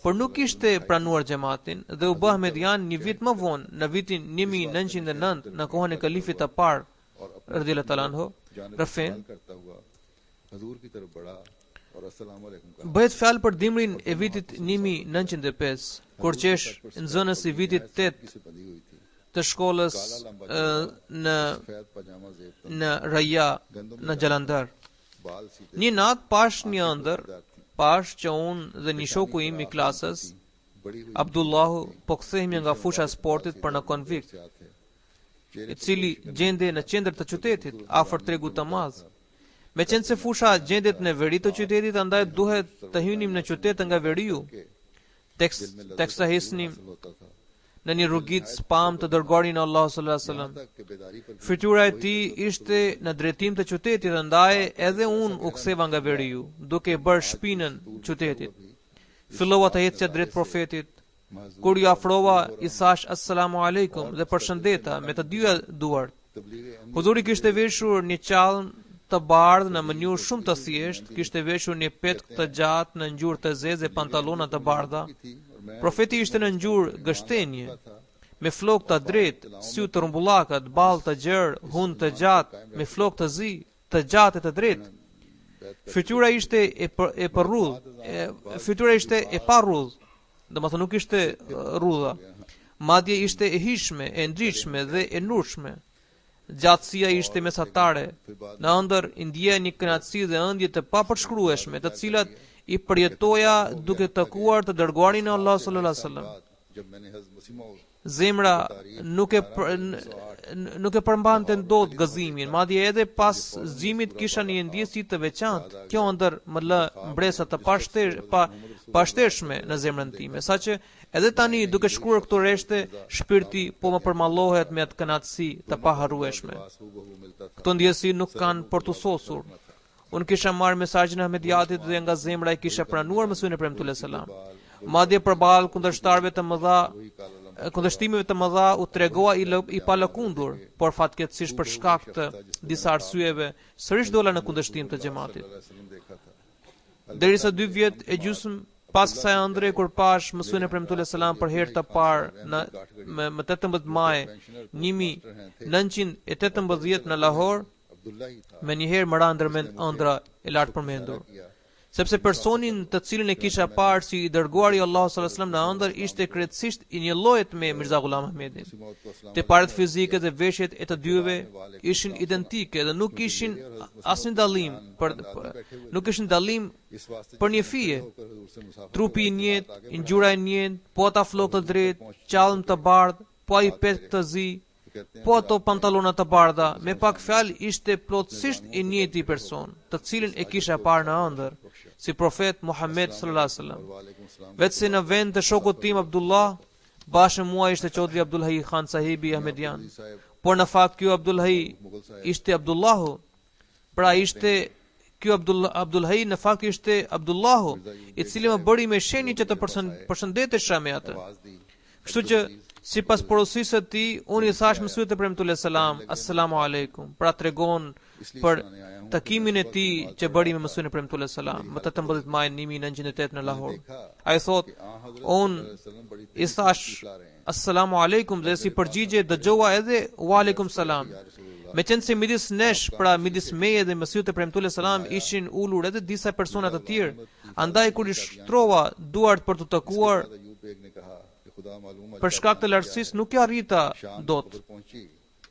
por nuk kishte pranuar xhamatin dhe u bë Ahmedian një vit më vonë në vitin 1909 në kohën e kalifit të parë radhiyallahu ta'ala anhu. Rafin हजूर की तरफ बढ़ा और अस्सलाम वालेकुम कहा। bëhet fjalë për dimrin e vitit 1905, kur qesh nxënës i vitit 8 से बंधी हुई थी, të shkollës në सफेद पजामा जेब तक, në Raja në Jalandhar. बाल सीधे Një natë pash një ëndër, pash që unë dhe një shoku im i klasës, बड़ी हुई Abdullahu, po kthehemi nga fusha e sportit për në konvikt, से थे, i cili gjende në qendër të qytetit, afër tregut të madh. Me qenë se fusha gjendet në veri të qytetit, andaj duhet të hynim në qytet nga veriu. Teksa hisnim होता था। në një rrugit spam të dërguarin e Allahut sallallahu alaihi wasallam. तक के बेदारी पर Fytyra e tij ishte në drejtim të qytetit, andaj edhe unë u ktheva nga veriu, duke bërë shpinën qytetit. Fillova të ecja drejt profetit. Kur ju afrova, i thash assalamu alaikum dhe përshëndeta me të dyja duart. Tabligh Huzuri kishte veshur një qallën të bardhë në mënyrë shumë të thjeshtë, kishte veshur një petkë të gjatë në ngjyrë të zezë dhe pantallona të bardha. थी और मैं Profeti ishte në ngjyrë gështenje, me flokë të drejtë, sy të rrumbullakat, ballë të gjerë, hund të gjatë, me flokë të zi, të gjatë e të drejtë. Fytyra ishte e përrudh, fytyra ishte e pa rudh, domethënë nuk ishte rrudha. Madje ishte e hishme, e ndritshme dhe e nurshme. Gjatësia ishte mesatare. Në ëndër i ndjeja një kënaqësi dhe ëndje të papërshkrueshme, të cilat i përjetoja duke takuar të dërguarin e Allahut sallallahu alaihi wasallam. जब मैंने हज़रत मसीह मौद Zemra nuk e përmbante dot gëzimin, madje edhe pas zgjimit kisha një ndjesi të veçantë. Kjo ëndër më lë mbresa të pashtershme në zemrën time, saqë edhe tani duke shkruar këto reshte, shpirti po më përmallohet me atë kënaqësi të paharrueshme. हूबहू मिलता था। Këto ndjesi nuk kanë për të sosur. Unë kisha marrë mesazhin e Ahmediatit dhe nga zemra e kisha pranuar Mesihun e Premtullah selam. Madje përballë kundërshtarëve të mëdha, kundërshtimeve të mëdha u tregova i palëkundur, por fatkeqësisht për shkak të disa arsyeve sërish dola në kundërshtim të xhamatit. देखा था Derisa 2 vjet e gjysmë pas kësaj ëndre, kur pash Mesihun e Premtullah selam për herë të parë më 18 maj 1918 në Lahore, Abdullah ही था। me njëherë më ra ndërmend ëndra e lartë përmendur. Sepse personin të cilin e kisha parë si i dërguari i Allahut sallallahu alaihi wasallam në ëndër ishte krejtësisht i një llojet me Mirza Ghulam Ahmedin. Teparet fizike dhe veshjet e të dyve ishin identike dhe nuk kishin asnjë dallim nuk kishin dallim इस वास्ते për një fije. होकर हजूर से मुसाफिर Trupi i njëjtë, ngjyra e njëjtë, po ata flokë të drejtë, qallëm të bardhë, po ai petkë të zi, po ato pantallona të bardha, me pak fjalë ishte plotësisht i njëjti person, të cilin e kisha parë në ëndër, si profet Muhammed sallallahu alaihi wasallam. वालेकुम सलाम Vetëse në vend të shokut tim Abdullah, bashkë mua ishte Chaudhry Abdulhayi Khan sahibi Ahmedian. साहब Por në fakt ky Abdulhayi Mughal साहब ishte Abdullahu. Pra ishte ky Abdulhayi në fakt ishte Abdullahu, i cili më bëri me shenjë që të përshëndetesha me atë. आवाज दी। Kështu që sipas porosisë së tij, unë i thash Mesihut e Premtullah selam, assalamu alaikum. Pra tregon për takimin e tij që bëri me Mesihun e Premtullah selam më 18 maj 1908 në Lahore. Ai thot, unë i thash assalamu alaikum dhe si përgjigje dëgjova edhe wa alaikum salam. Me qenë se midis nesh, pra midis meje dhe Mesihut e Premtullah selam ishin ulur edhe disa persona të tjerë, andaj kur i shtrova duart për të takuar, Ayub Beg ने कहा कि खुदा मालूम për shkak të lartësisë nuk ja arrita शाम dot. खबर पहुंची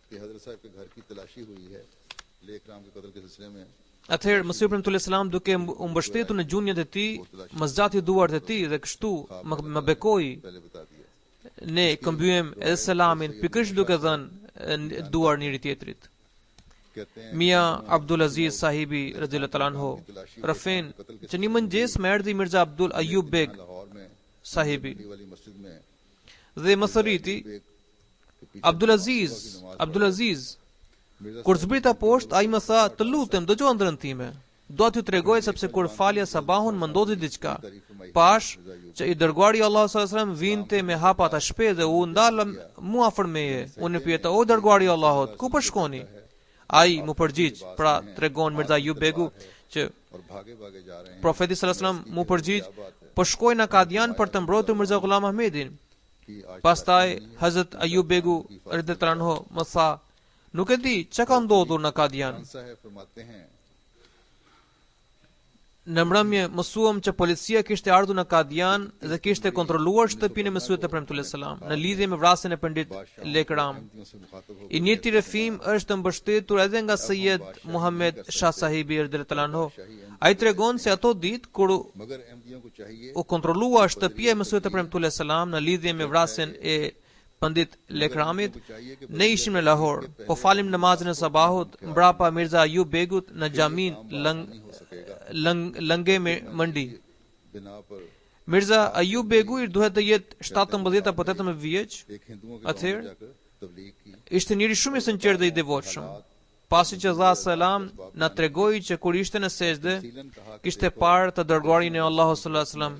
कि हजरत साहब के घर की तलाशी हुई है लेकराम के कत्ल के सिलसिले में। Atëherë Mesihu i Premtullah selam duke u mbështetur në gjunjët e tij, më zgjati duart e tij dhe kështu më bekoi. पहले बता दिया Ne këmbyem edhe selamin pikërisht duke dhënë duar njëri tjetrit. कहते हैं Mia Abdulaziz sahibi radhiyallahu ta'ala anhu Rafin që një mëngjes më erdhi Mirza Abdul Ayub Beg Lahore में sahibi दिल्ली वाली मस्जिद में dhe më thëriti bag के पीछे Abdulaziz, kur zbrita poshtë ai më tha, të lutem dëgjoj ëndrrën time. do t'ju tregoj sepse kur falja sabahun më ndodhi diçka. Pash që i dërguari Allahu sallallahu alaihi wasallam vinte me hapa të shpejtë dhe u ndala mu afër meje. Unë pyeta, o dërguari Allahut, ku po shkoni? Ai mu përgjigj, pra tregon Mirza Ayub Begu që profeti sallallahu alaihi wasallam mu përgjigj, po shkoj në Kadian për të mbrojtur Mirza Ghulam Ahmedin. Pastaj Hazrat Ayub Begu radhiyallahu anhu më tha, nuk e di çka ka ndodhur në Kadian. Në mbrëmje mësuam që policia kishte ardhur në Kadian dhe kishte kontrolluar shtëpinë e Mesihut e Premtull selam në lidhje me vrasjen e Pandit Lekram. I njëjti rrëfim është mbështetur edhe nga Sayyid Muhammad Shah Sahibi radhiyallahu anhu. Ai tregon se ato ditë kur u kontrollua shtëpia e Mesihut e Premtull selam në lidhje me vrasjen e Pandit Lekramit, ne ishim në Lahore, po falim namazin e sabahut mbrapa Mirza Ayub Begut në xhamin Lange Mandi. Mirza Ayub Begu i duhet të jetë 17 apo 18 vjeç. Atëherë ishte njëri shumë i sinqert dhe i devotshëm. Pasi që dha selam, na tregoi që kur ishte në sejdë, kishte parë të dërguarin e Allahut sallallahu alaihi wasallam.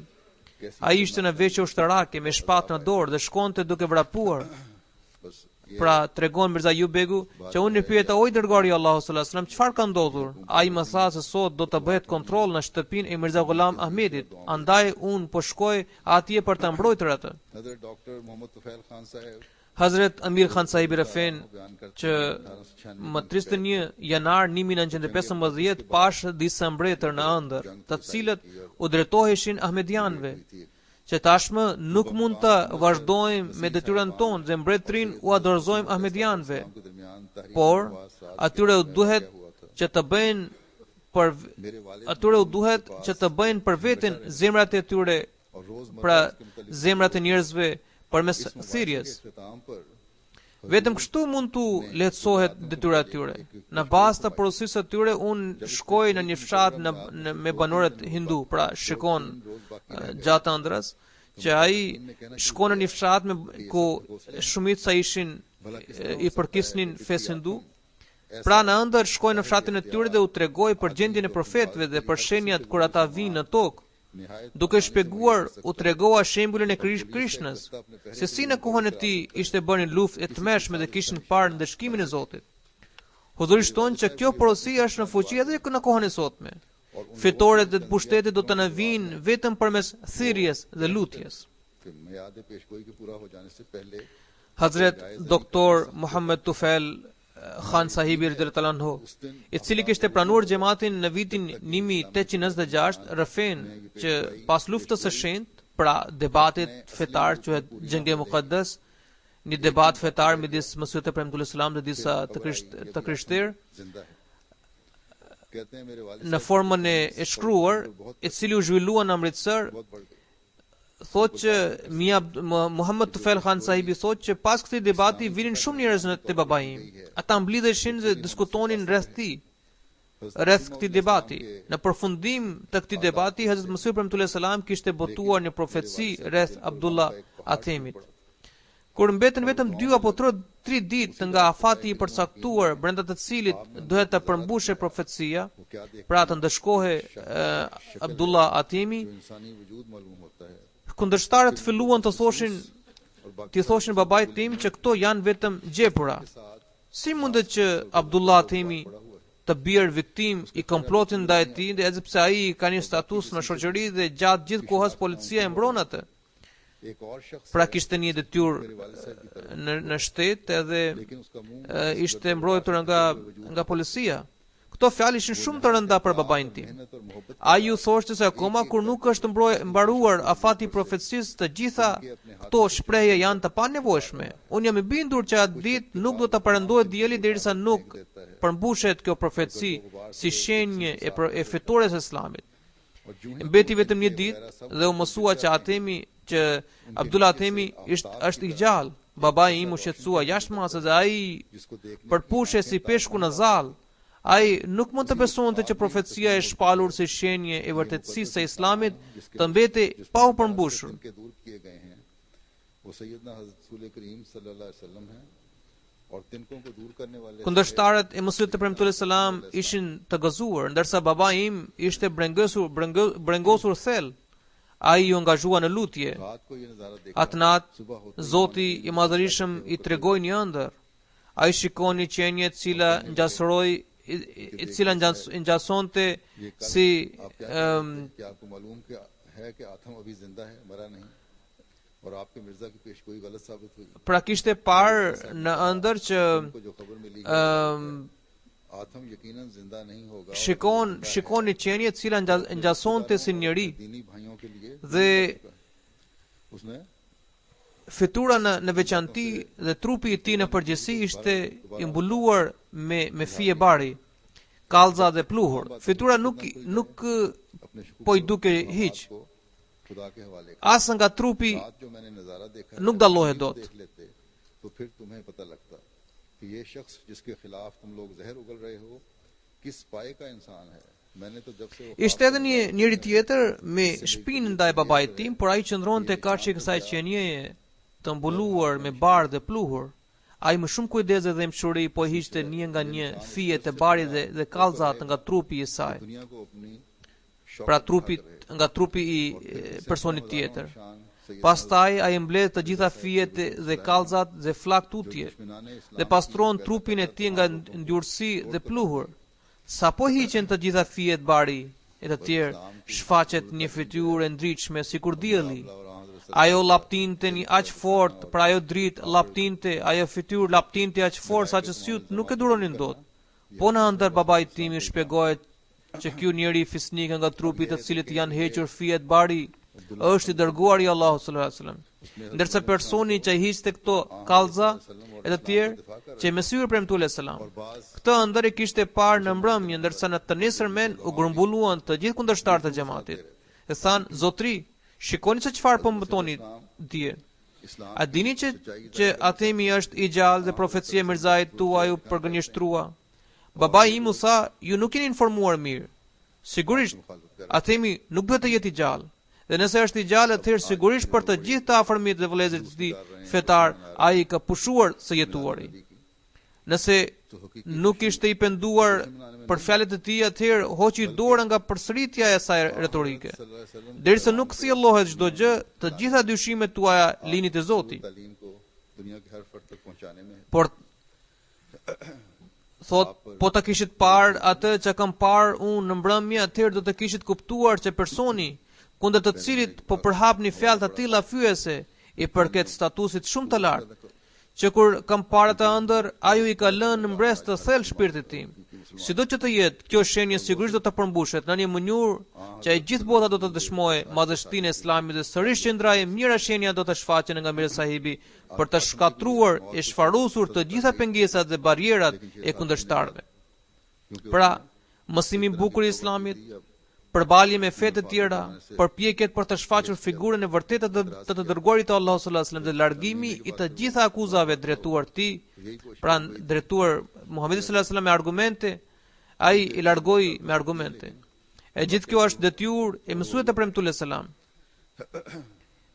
Ai ishte në veçë ushtarake me shpatë në dorë dhe shkonte duke vrapuar. Pra tregon Mirza Ayub Begu që unë i pyeta, o i dërguari i Allahut sallallahu alaihi wasallam, çfarë ka ndodhur? Ai më tha se sot do të bëhet kontroll në shtëpinë e Mirza Ghulam Ahmedit, andaj unë po shkoj atje për ta mbrojtur atë. Hazrat Amir Khan Sahibi Rafen që më 31 janar 1915 pash disa mbretër në ëndër, të cilët u drejtoheshin Ahmedianëve, që tashmë nuk mund të vazhdojmë me detyrën tonë dhe mbretërin u adorëzojmë Ahmedianëve, por atyre u duhet që të bëjnë për veten zemrat e tyre, pra zemrat e njerëzve përmes thirrjes. Vetëm kështu mund të lehtësohet detyra e tyre. Në bazë të porosisë së tyre, unë shkoj në një fshat me banorët hindu, pra shikon gjatë ëndrës, që ai shkon në një fshat ku shumica ishin i përkisnin fesë hindu. Pra në ëndër shkoj në fshatin e tyre dhe u tregoj për gjendjen e profetëve dhe për shenjat kur ata vinë në tokë. Duke shpjeguar, u tregova shembullin e Krishnës, se si në kohën e tij ishte bërë një luftë e tmerrshme dhe kishin parë ndëshkimin e Zotit. Huzurisht tonë që kjo porosi është në fuqi edhe në kohën e sotme. Fitoret dhe të pushtetit do të na vinë vetëm përmes thirrjes dhe lutjes. Hazrat Dr. Muhammad Tufail Khan Sahibi radhiyallahu anhu, i cili kishte pranuar xhamatin në vitin 1896, rrëfen që pas luftës së shenjtë, pra debatit fetar quhet Jeng-e Muqaddas, një debat fetar midis Mesihut e Premtull selam dhe disa të krishterë, në formën e shkruar, i cili u zhvillua në Amritsar, thot që Muhammad Tufail Khan Sahibi thot që pas këtij debati vinin shumë njerëz te babai im. Ata mblidheshin dhe diskutonin rreth këtij debati. Në përfundim të këtij debati, Hazrat Mesih Premtull selam kishte botuar një profeci rreth Abdullah Athemit. Kur mbeten vetëm 2 apo 3 ditë nga afati i përcaktuar brenda të cilit duhet të përmbushe profecia, pra të ndëshkohe Abdullah Athemi, kundërshtarët filluan të thoshin babait tim që këto janë vetëm gjepura. Si mundet që Abdullah Athemi të bjerë viktim i komplotit ndaj tij, edhe pse ai ka një status në shoqëri dhe gjatë gjithë kohës policia e mbron atë. Pra kishte një detyrë në shtet edhe ishte mbrojtur nga policia. Këto fjalë ishin shumë të rënda për babain tim. Ai u thoshte se akoma kur nuk është mbaruar afati i profecisë, të gjitha këto shprehje janë të panevojshme. Unë jam i bindur që atë ditë nuk do të perëndohet dielli derisa nuk përmbushet kjo profeci si shenjë e fitores së Islamit. Mbeti vetëm një ditë dhe u mësua që Abdullah Athemi është i gjallë. Babai im u shqetësua jashtëmase dhe ai përpushe si peshku në zall. Ai nuk mund të besonte që profecia e shpalur si shenjë e vërtetësisë së Islamit të mbeti pa u përmbushur. और तिनकों को दूर करने वाले Kundërshtarët e Mesihut të Premtuar selam ishin të gëzuar, ndërsa baba im ishte brengosur thell. Ai u angazhua në lutje. रात को ये नजारा देखा Atë natë, सुबह होते Zoti i Madhërisëm i tregoi një ëndër. Ai shikoni qenie e cila ngjasëroi, e cila ngjasonte si क्या आपको मालूम है कि आथम अभी जिंदा है मरा नहीं और आपके मिर्जा की पेशगोई गलत साबित हुई pra kishte parë në ëndër që उनको जो खबर मिली आथम यकीनन जिंदा नहीं होगा shikoni qenie e cila ngjasonte si njeri दीनी भाइयों के लिए dhe उसने fytura në veçanti dhe trupi i tij në përgjithësi ishte i mbuluar me fije bari, kallza dhe pluhur. Fytura nuk अपने शुक्र po i duke hiç. को खुदा के हवाले कर As nga trupi रात जो मैंने नजारा देखा nuk dallohet dot. देख लेते तो फिर तुम्हें पता लगता कि ये शख्स जिसके खिलाफ तुम लोग जहर उगल रहे हो किस पाए का इंसान है मैंने तो जब से वो Ishte edhe njëri tjetër me shpinën ndaj babait tim, por ai qëndronte kaqe kësaj qenieje të mbuluar me barë dhe pluhur. Ai më shumë kujdes dhe mshuri po hiqte një nga një fije të barit dhe kallzat nga trupi i saj. दुनिया को अपनी Pra nga trupi i personit tjetër. Pastaj ai mbledh të gjitha fijet dhe kallzat dhe flak tutje dhe pastron trupin e tij nga ndjurësi dhe pluhur. Sa po hiqen të gjitha fijet bari e të tjerë, shfaqet një fytyrë e ndritshme sikur dielli. Ajo laptinte një aq fort, pra ajo dritë laptinte, ajo fytyrë laptinte aq fort sa që syt nuk e duronin dot. Po në ëndër babai tim i shpjegohet që ky njeri fisnik nga trupi të cilit janë hequr fijet bari është i dërguari i Allahut sallallahu alaihi wasallam. Ndërsa personi që hiqte këto kallza e të tjerë që Mesiu premtuar selam. Këtë ëndër e kishte parë në mbrëmje, ndërsa në të nesërmen u grumbulluan të gjithë kundërshtarët e xhamatit. E than, Zotri, shikoni se çfarë po mbetoni dje. A dini që Athemi është i gjallë dhe profecia e Mirzait tuaj u përgënjeshtrua? Babai im u tha, ju nuk jeni informuar mirë. Sigurisht, Athemi nuk duhet të jetë i gjallë. Dhe nëse është i gjallë, atëherë sigurisht për të gjithë të afërmit dhe vëllezërit të tij fetar, ai ka pushuar së jetuari. Nëse nuk ishte i penduar për fjalët e tij, atëherë hoqi dorë nga përsëritja e saj retorike. Derisa nuk thjellohet çdo gjë, të gjitha dyshimet tuaja linit e Zotit. तालीम को दुनिया के हर फर्द तक पहुंचाने में Por thot, po ta kishit parë atë që kam parë unë në mbrëmje, atëherë do të kishit kuptuar që personi kundër të cilit po përhapni fjalë të tilla fyese i përket statusit shumë të lartë, që kur kam parë të ëndër, ajo i ka lënë në mbres të thellë shpirtit tim. Sido që të jetë, kjo shenjë sigurisht do të përmbushet në një mënyrë që e gjithë bota do të dëshmojë madhështinë e Islamit dhe sërish qendra e mira shenja do të shfaqen nga Mir Sahibi për të shkatruar e shfarusur të gjitha pengesat dhe barierat e kundërshtarëve. Pra, mësimi i bukur i Islamit, përballje me fe të tjera, përpjekjet për të shfaqur figurën e vërtetë të të dërguarit të Allahut sallallahu alaihi wasallam dhe largimi i të gjitha akuzave drejtuar tij, pra drejtuar Muhamedit sallallahu alaihi wasallam me argumente, ai i largoi me argumente. E gjithë kjo është detyrë e mësuesve të premtuar selam.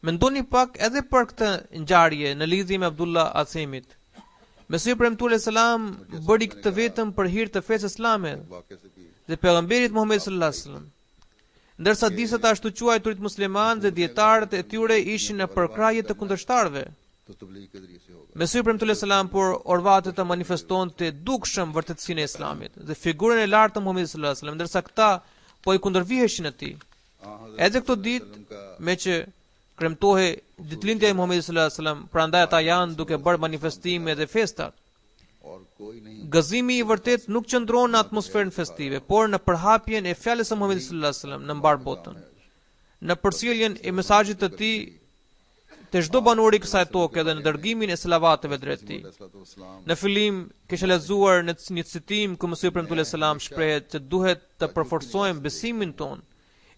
Mendoni pak edhe për këtë ngjarje në lidhje me Abdullah Athemit. Mesiu premtuar selam bëri këtë vetëm për hir të fesë islame वाकई से भी dhe pejgamberit Muhammed sallallahu alaihi wasallam. Ndërsa disa të ashtu quajturit muslimanë dhe dietarët e tyre ishin në përkrahje të kundërshtarëve. तो तबलीग के जरिए से होगा Mesiu premtuar selam por orvate të manifestonte dukshëm vërtetësinë e Islamit dhe figurën e lartë të Muhamedit sallallahu alaihi wasallam, ndërsa këta po i kundërviheshin atij. Edhe këtë ditë me që kremtohej ditëlindja e Muhamedit sallallahu alaihi wasallam, prandaj ata janë duke bërë manifestime dhe festa. और कोई नहीं Gëzimi i vërtet nuk qëndron në atmosferën festive, por në përhapjen e fjalës së Muhamedit sallallahu alaihi wasallam në mbar botën. Në përcjelljen e mesazhit të tij te çdo banor i kësaj toke dhe në dërgimin e selavateve drejt tij. अलैहिस्सलाम Në fillim kisha lexuar në një citim ku Mesiu premtuar selam shprehet se duhet të përforcojmë besimin ton.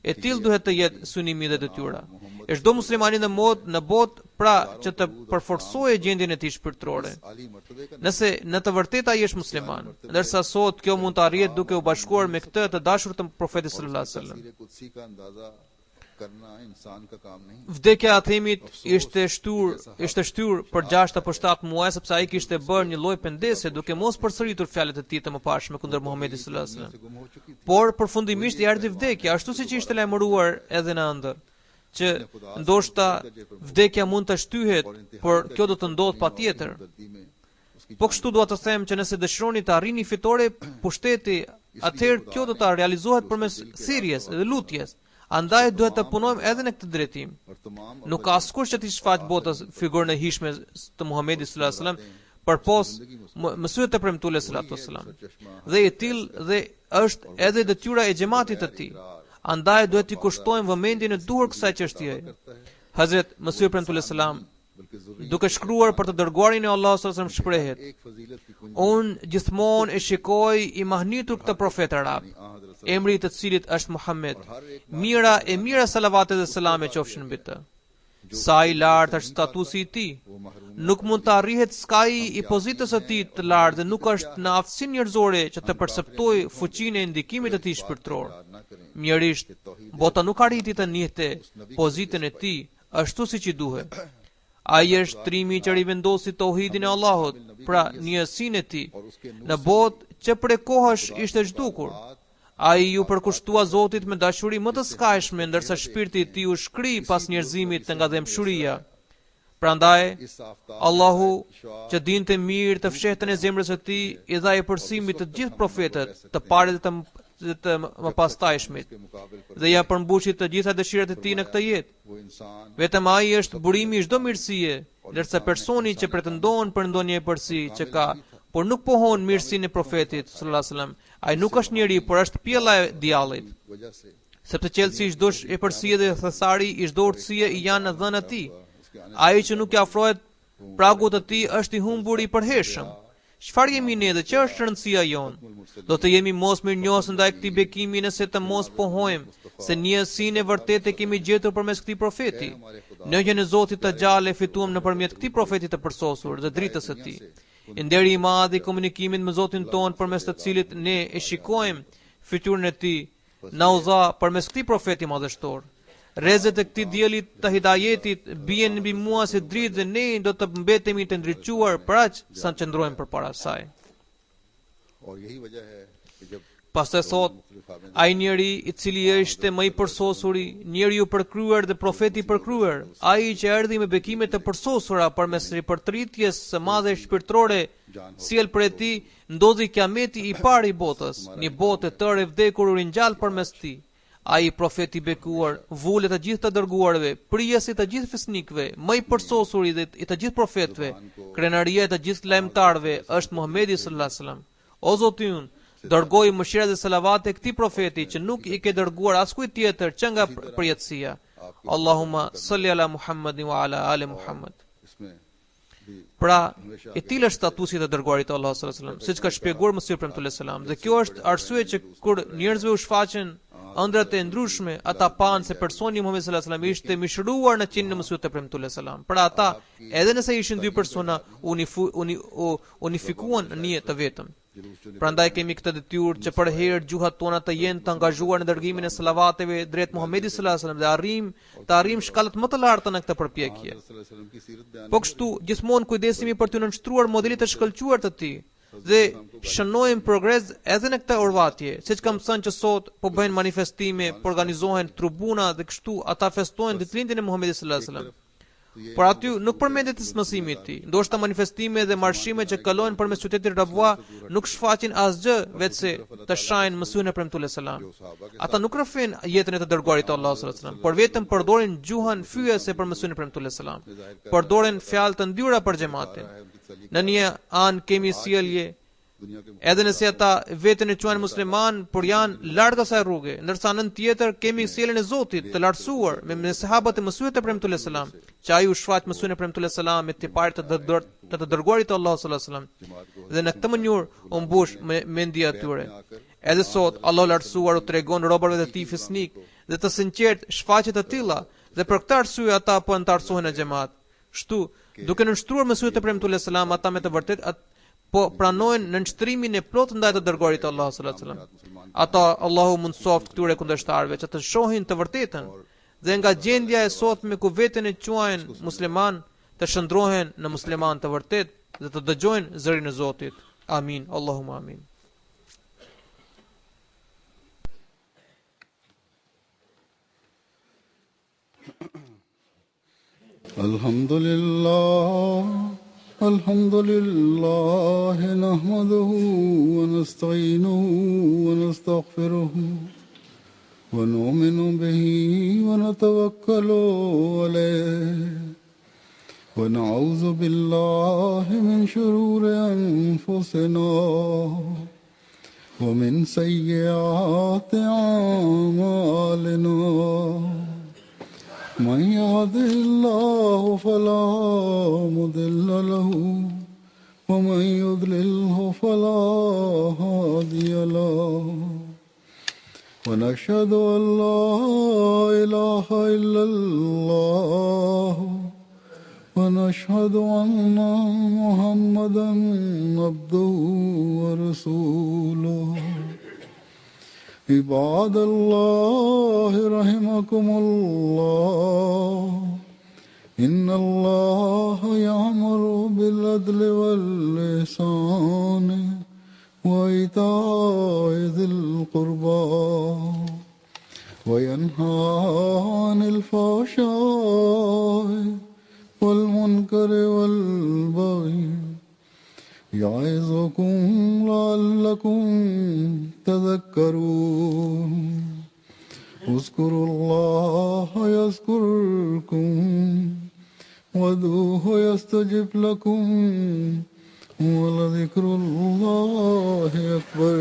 E tillë duhet të jetë synimi dhe detyra. E çdo muslimani në botë pra që të përforcojë gjendjen e tij shpirtërore. आली मर्तबे का Nëse në të vërtetë ai është musliman, ndërsa sot kjo mund të arrihet duke u bashkuar me këtë të dashur të profetit sallallahu alajhi wasallam. तफसीर कुदसी का अंदाजा करना इंसान का काम नहीं। Vdekja e Athemit ishte shtyr për 6 apo 7 muaj sepse ai kishte bërë një lloj pendese duke mos përsëritur fjalët e tij të mëparshme kundër Muhamedit sallallahu alaihi wasallam. गुम हो चुकी थी। Por përfundimisht i ardhi vdekja, ashtu siç ishte lajmëruar edhe në ëndër, që ndoshta vdekja mund të shtyhet, por kjo do të ndodh patjetër. दर्दी में उसकी Po kështu dua të them që nëse dëshironi të arrini fitore pushteti, atëherë kjo do të realizohet përmes thirrjes dhe lutjes. Andaj duhet të punojmë edhe në këtë drejtim. और तमाम Nuk ka askush që t'i shfaq botës figurën e hishme të Muhamedit sallallahu alaihi wasallam, përpos mësuesit e premtuar sallallahu alaihi wasallam. Dhe i tillë dhe është edhe detyra e xhamatit të tij. Andaj duhet t'i kushtojmë vëmendjen e duhur kësaj çështjeje. Hazrat Mesih premtuar sallallahu बल्कि ज़रूरी duke shkruar për të dërguarin e Allahut sallallahu alaihi wasallam shprehet: एक फजीलत की कुंजी Unë gjithmonë e shikoj i mahnitur këtë profet arab, हज़रत emri i të cilit është Muhammed. Mira e mira salavatet dhe selame qofshin mbi të. Sa i lartë është statusi i tij, वो महरूम nuk mund të arrihet skaji i pozitës së tij të lartë dhe nuk është në aftësinë njerëzore që të perceptojë fuqinë e ndikimit të tij shpirtëror. न करें Mjerisht, bota nuk arriti të njihte pozitën e tij ashtu siç i duhet. Ai është trimi që rivendosi tauhidin e Allahut, pra njësinë e tij. और उसके Në botë që prej kohësh ishte zhdukur, ai ju përkushtua Zotit me dashuri më të skajshme, ndërsa shpirti i tij u shkri pas njerëzimit nga dëmshuria. Prandaj, इस Aftab Allahu që dinte mirë të fshehtën e zemrës së tij, i dha i përsimit të gjithë profetët, të parët dhe të mëpastajshmit, के मुकाबले पर dhe ja përmbushi të gjitha dëshirat e tij në këtë jetë. वो इंसान Vetëm ai është burimi i çdo mirësie, ndërsa personi që pretendon për ndonjë epërsi që ka, por nuk pohon mirësinë e profetit sallallahu alajhi wasallam, ai nuk është njeri, por është pjella e djallit. वजह से Sepse qelësi i çdo epërsie dhe thesari i çdo urtësie i janë në dhënë atij. उसके आने Ai që nuk i afrohet pragut të tij është i humbur i përhershëm. Çfarë jemi ne dhe që është rëndësia jonë? Do të jemi mos mirënjohës ndaj këtij bekimi nëse të mos pohojmë se njësinë e vërtetë e kemi gjetur përmes këtij profeti. Nëjën e Zotit të gjallë e fituam nëpërmjet këtij profeti të përsosur dhe dritës së tij. Nderi i madh i komunikimit me Zotin ton përmes të cilit ne e shikojmë fytyrën e tij, na u dha përmes këtij profeti madhështor. Rrezet e këtij diellit të hidajetit bien mbi mua si dritë dhe ne do të mbetemi të ndriçuar për aq sa të qëndrojmë përpara saj. और यही वजह है कि जब Pastaj thot, ai njeri i cili ishte më i përsosuri, njeriu përkryer dhe profeti i përkryer, ai që erdhi me bekime të përsosura përmes ripërtritjes së madhe shpirtërore, sjell për tij ndodhi kiameti i parë i botës, një botë e tërë e vdekur u ringjall përmes tij. Ai profeti i bekuar, vulet të gjithë të dërguarve, prijesi të gjithë fisnikëve, më i përsosuri dhe i të gjithë profetëve, krenaria e të gjithë lajmtarëve është Muhamedi sallallahu alajhi wasallam. O Zoti ynë, dërgoj mëshira dhe salavate këtij profeti që nuk i ke dërguar askujt tjetër që nga përjetësia. Allahumma salli ala Muhammedin wa ala ali Muhammed. इसमें भी Pra, e tillë është statusi të dërguarit të Allahut sallallahu alajhi wasallam, siç ka shpjeguar Mesih premtuar selam. Dhe kjo është arsye që kur njerëzve u shfaqen ëndrat e ndryshme, ata panë se personi Muhammed sallallahu alajhi wasallam ishte mishëruar në qenë në Mesih të premtuar selam. Pra ata, edhe nëse ishin dy persona, unifikuan në një të vetëm. Prandaj kemi këtë detyrë që për herë gjuhat tona të jenë të angazhuar në dërgimin e salavateve drejt Muhamedit sallallahu alajhi wasallam dhe arrim shkallat më të larta në këtë përpjekje. वसल्लम की सीरत बयान Po kështu, gjithmonë kujdesemi për të nënshtruar modelit të shkëlquar të tij dhe shënojmë progres edhe në këtë urvatje, siç kam thënë që sot po bëjnë manifestime, po organizohen tribuna dhe kështu ata festojnë ditëlindjen e Muhamedit sallallahu alajhi wasallam. Por aty nuk përmendet smësimi i tij. Ndoshta manifestime dhe marshime që kalojnë përmes qytetit Rabua nuk shfaqin asgjë vetëse të shajnë mësuesin e premtuar selam. Ata nuk rrëfin jetën e të dërguarit të Allahut sallallahu alajhi wasallam, por vetëm përdorin gjuhën fyese për mësuesin e premtuar selam. Përdoren fjalë të ndyra për xhamatin. Në një anë kemi sjellje दुनिया के edhe nëse ata veten e quajnë musliman, por janë larg asaj rruge, ndërsa në tjetër kemi sjelljen e Zotit të lartësuar me sahabët e mësuesit e premtuar selam, që ai u shfaq mësuesin e premtuar selam me tiparit të dërguarit të Allahut sallallahu alajhi wasallam. Dhe në këtë mënyrë u mbush me mendja e tyre. Edhe sot Allahu lartësuar u tregon robërve të tij fisnik dhe të sinqert shfaqje të tilla, dhe për këtë arsye ata po antarësohen në xhamat. Kështu, duke nënshtruar mësuesit e premtuar selam, ata me të vërtetë po pranojnë nënshtrimin e plotë ndaj të dërguarit të Allahut sallallahu alajhi wasallam. Ata Allahu mundsoft këtyre kundërshtarëve që të shohin të vërtetën Zenga gjendja e sotme ku veten e quajnë musliman të shndrohen në musliman të vërtet dhe të dëgjojnë zërin e Zotit. Amin. Allahumma amin. Alhamdulillah nahmaduhu wa nasta'inuhu wa nastaghfiruhu wa nu'minu bihi wa natawakkalu alayhi wa na'udhu billahi min shururi anfusina wa min sayyiati a'malina. من يهده الله فلا مضل له ومن يضلله فلا هادي له ونشهد أن لا إله إلا الله ونشهد أن محمدا عبده ورسوله. عباد الله رحمكم الله إن الله يأمر بالعدل والإحسان وإيتاء ذي القربى وينهى عن الفحشاء والمنكر والبغي يعظكم لعلكم تذكرون. اذكروا الله يذكركم وادعوه يستجب لكم ولذكر الله أكبر.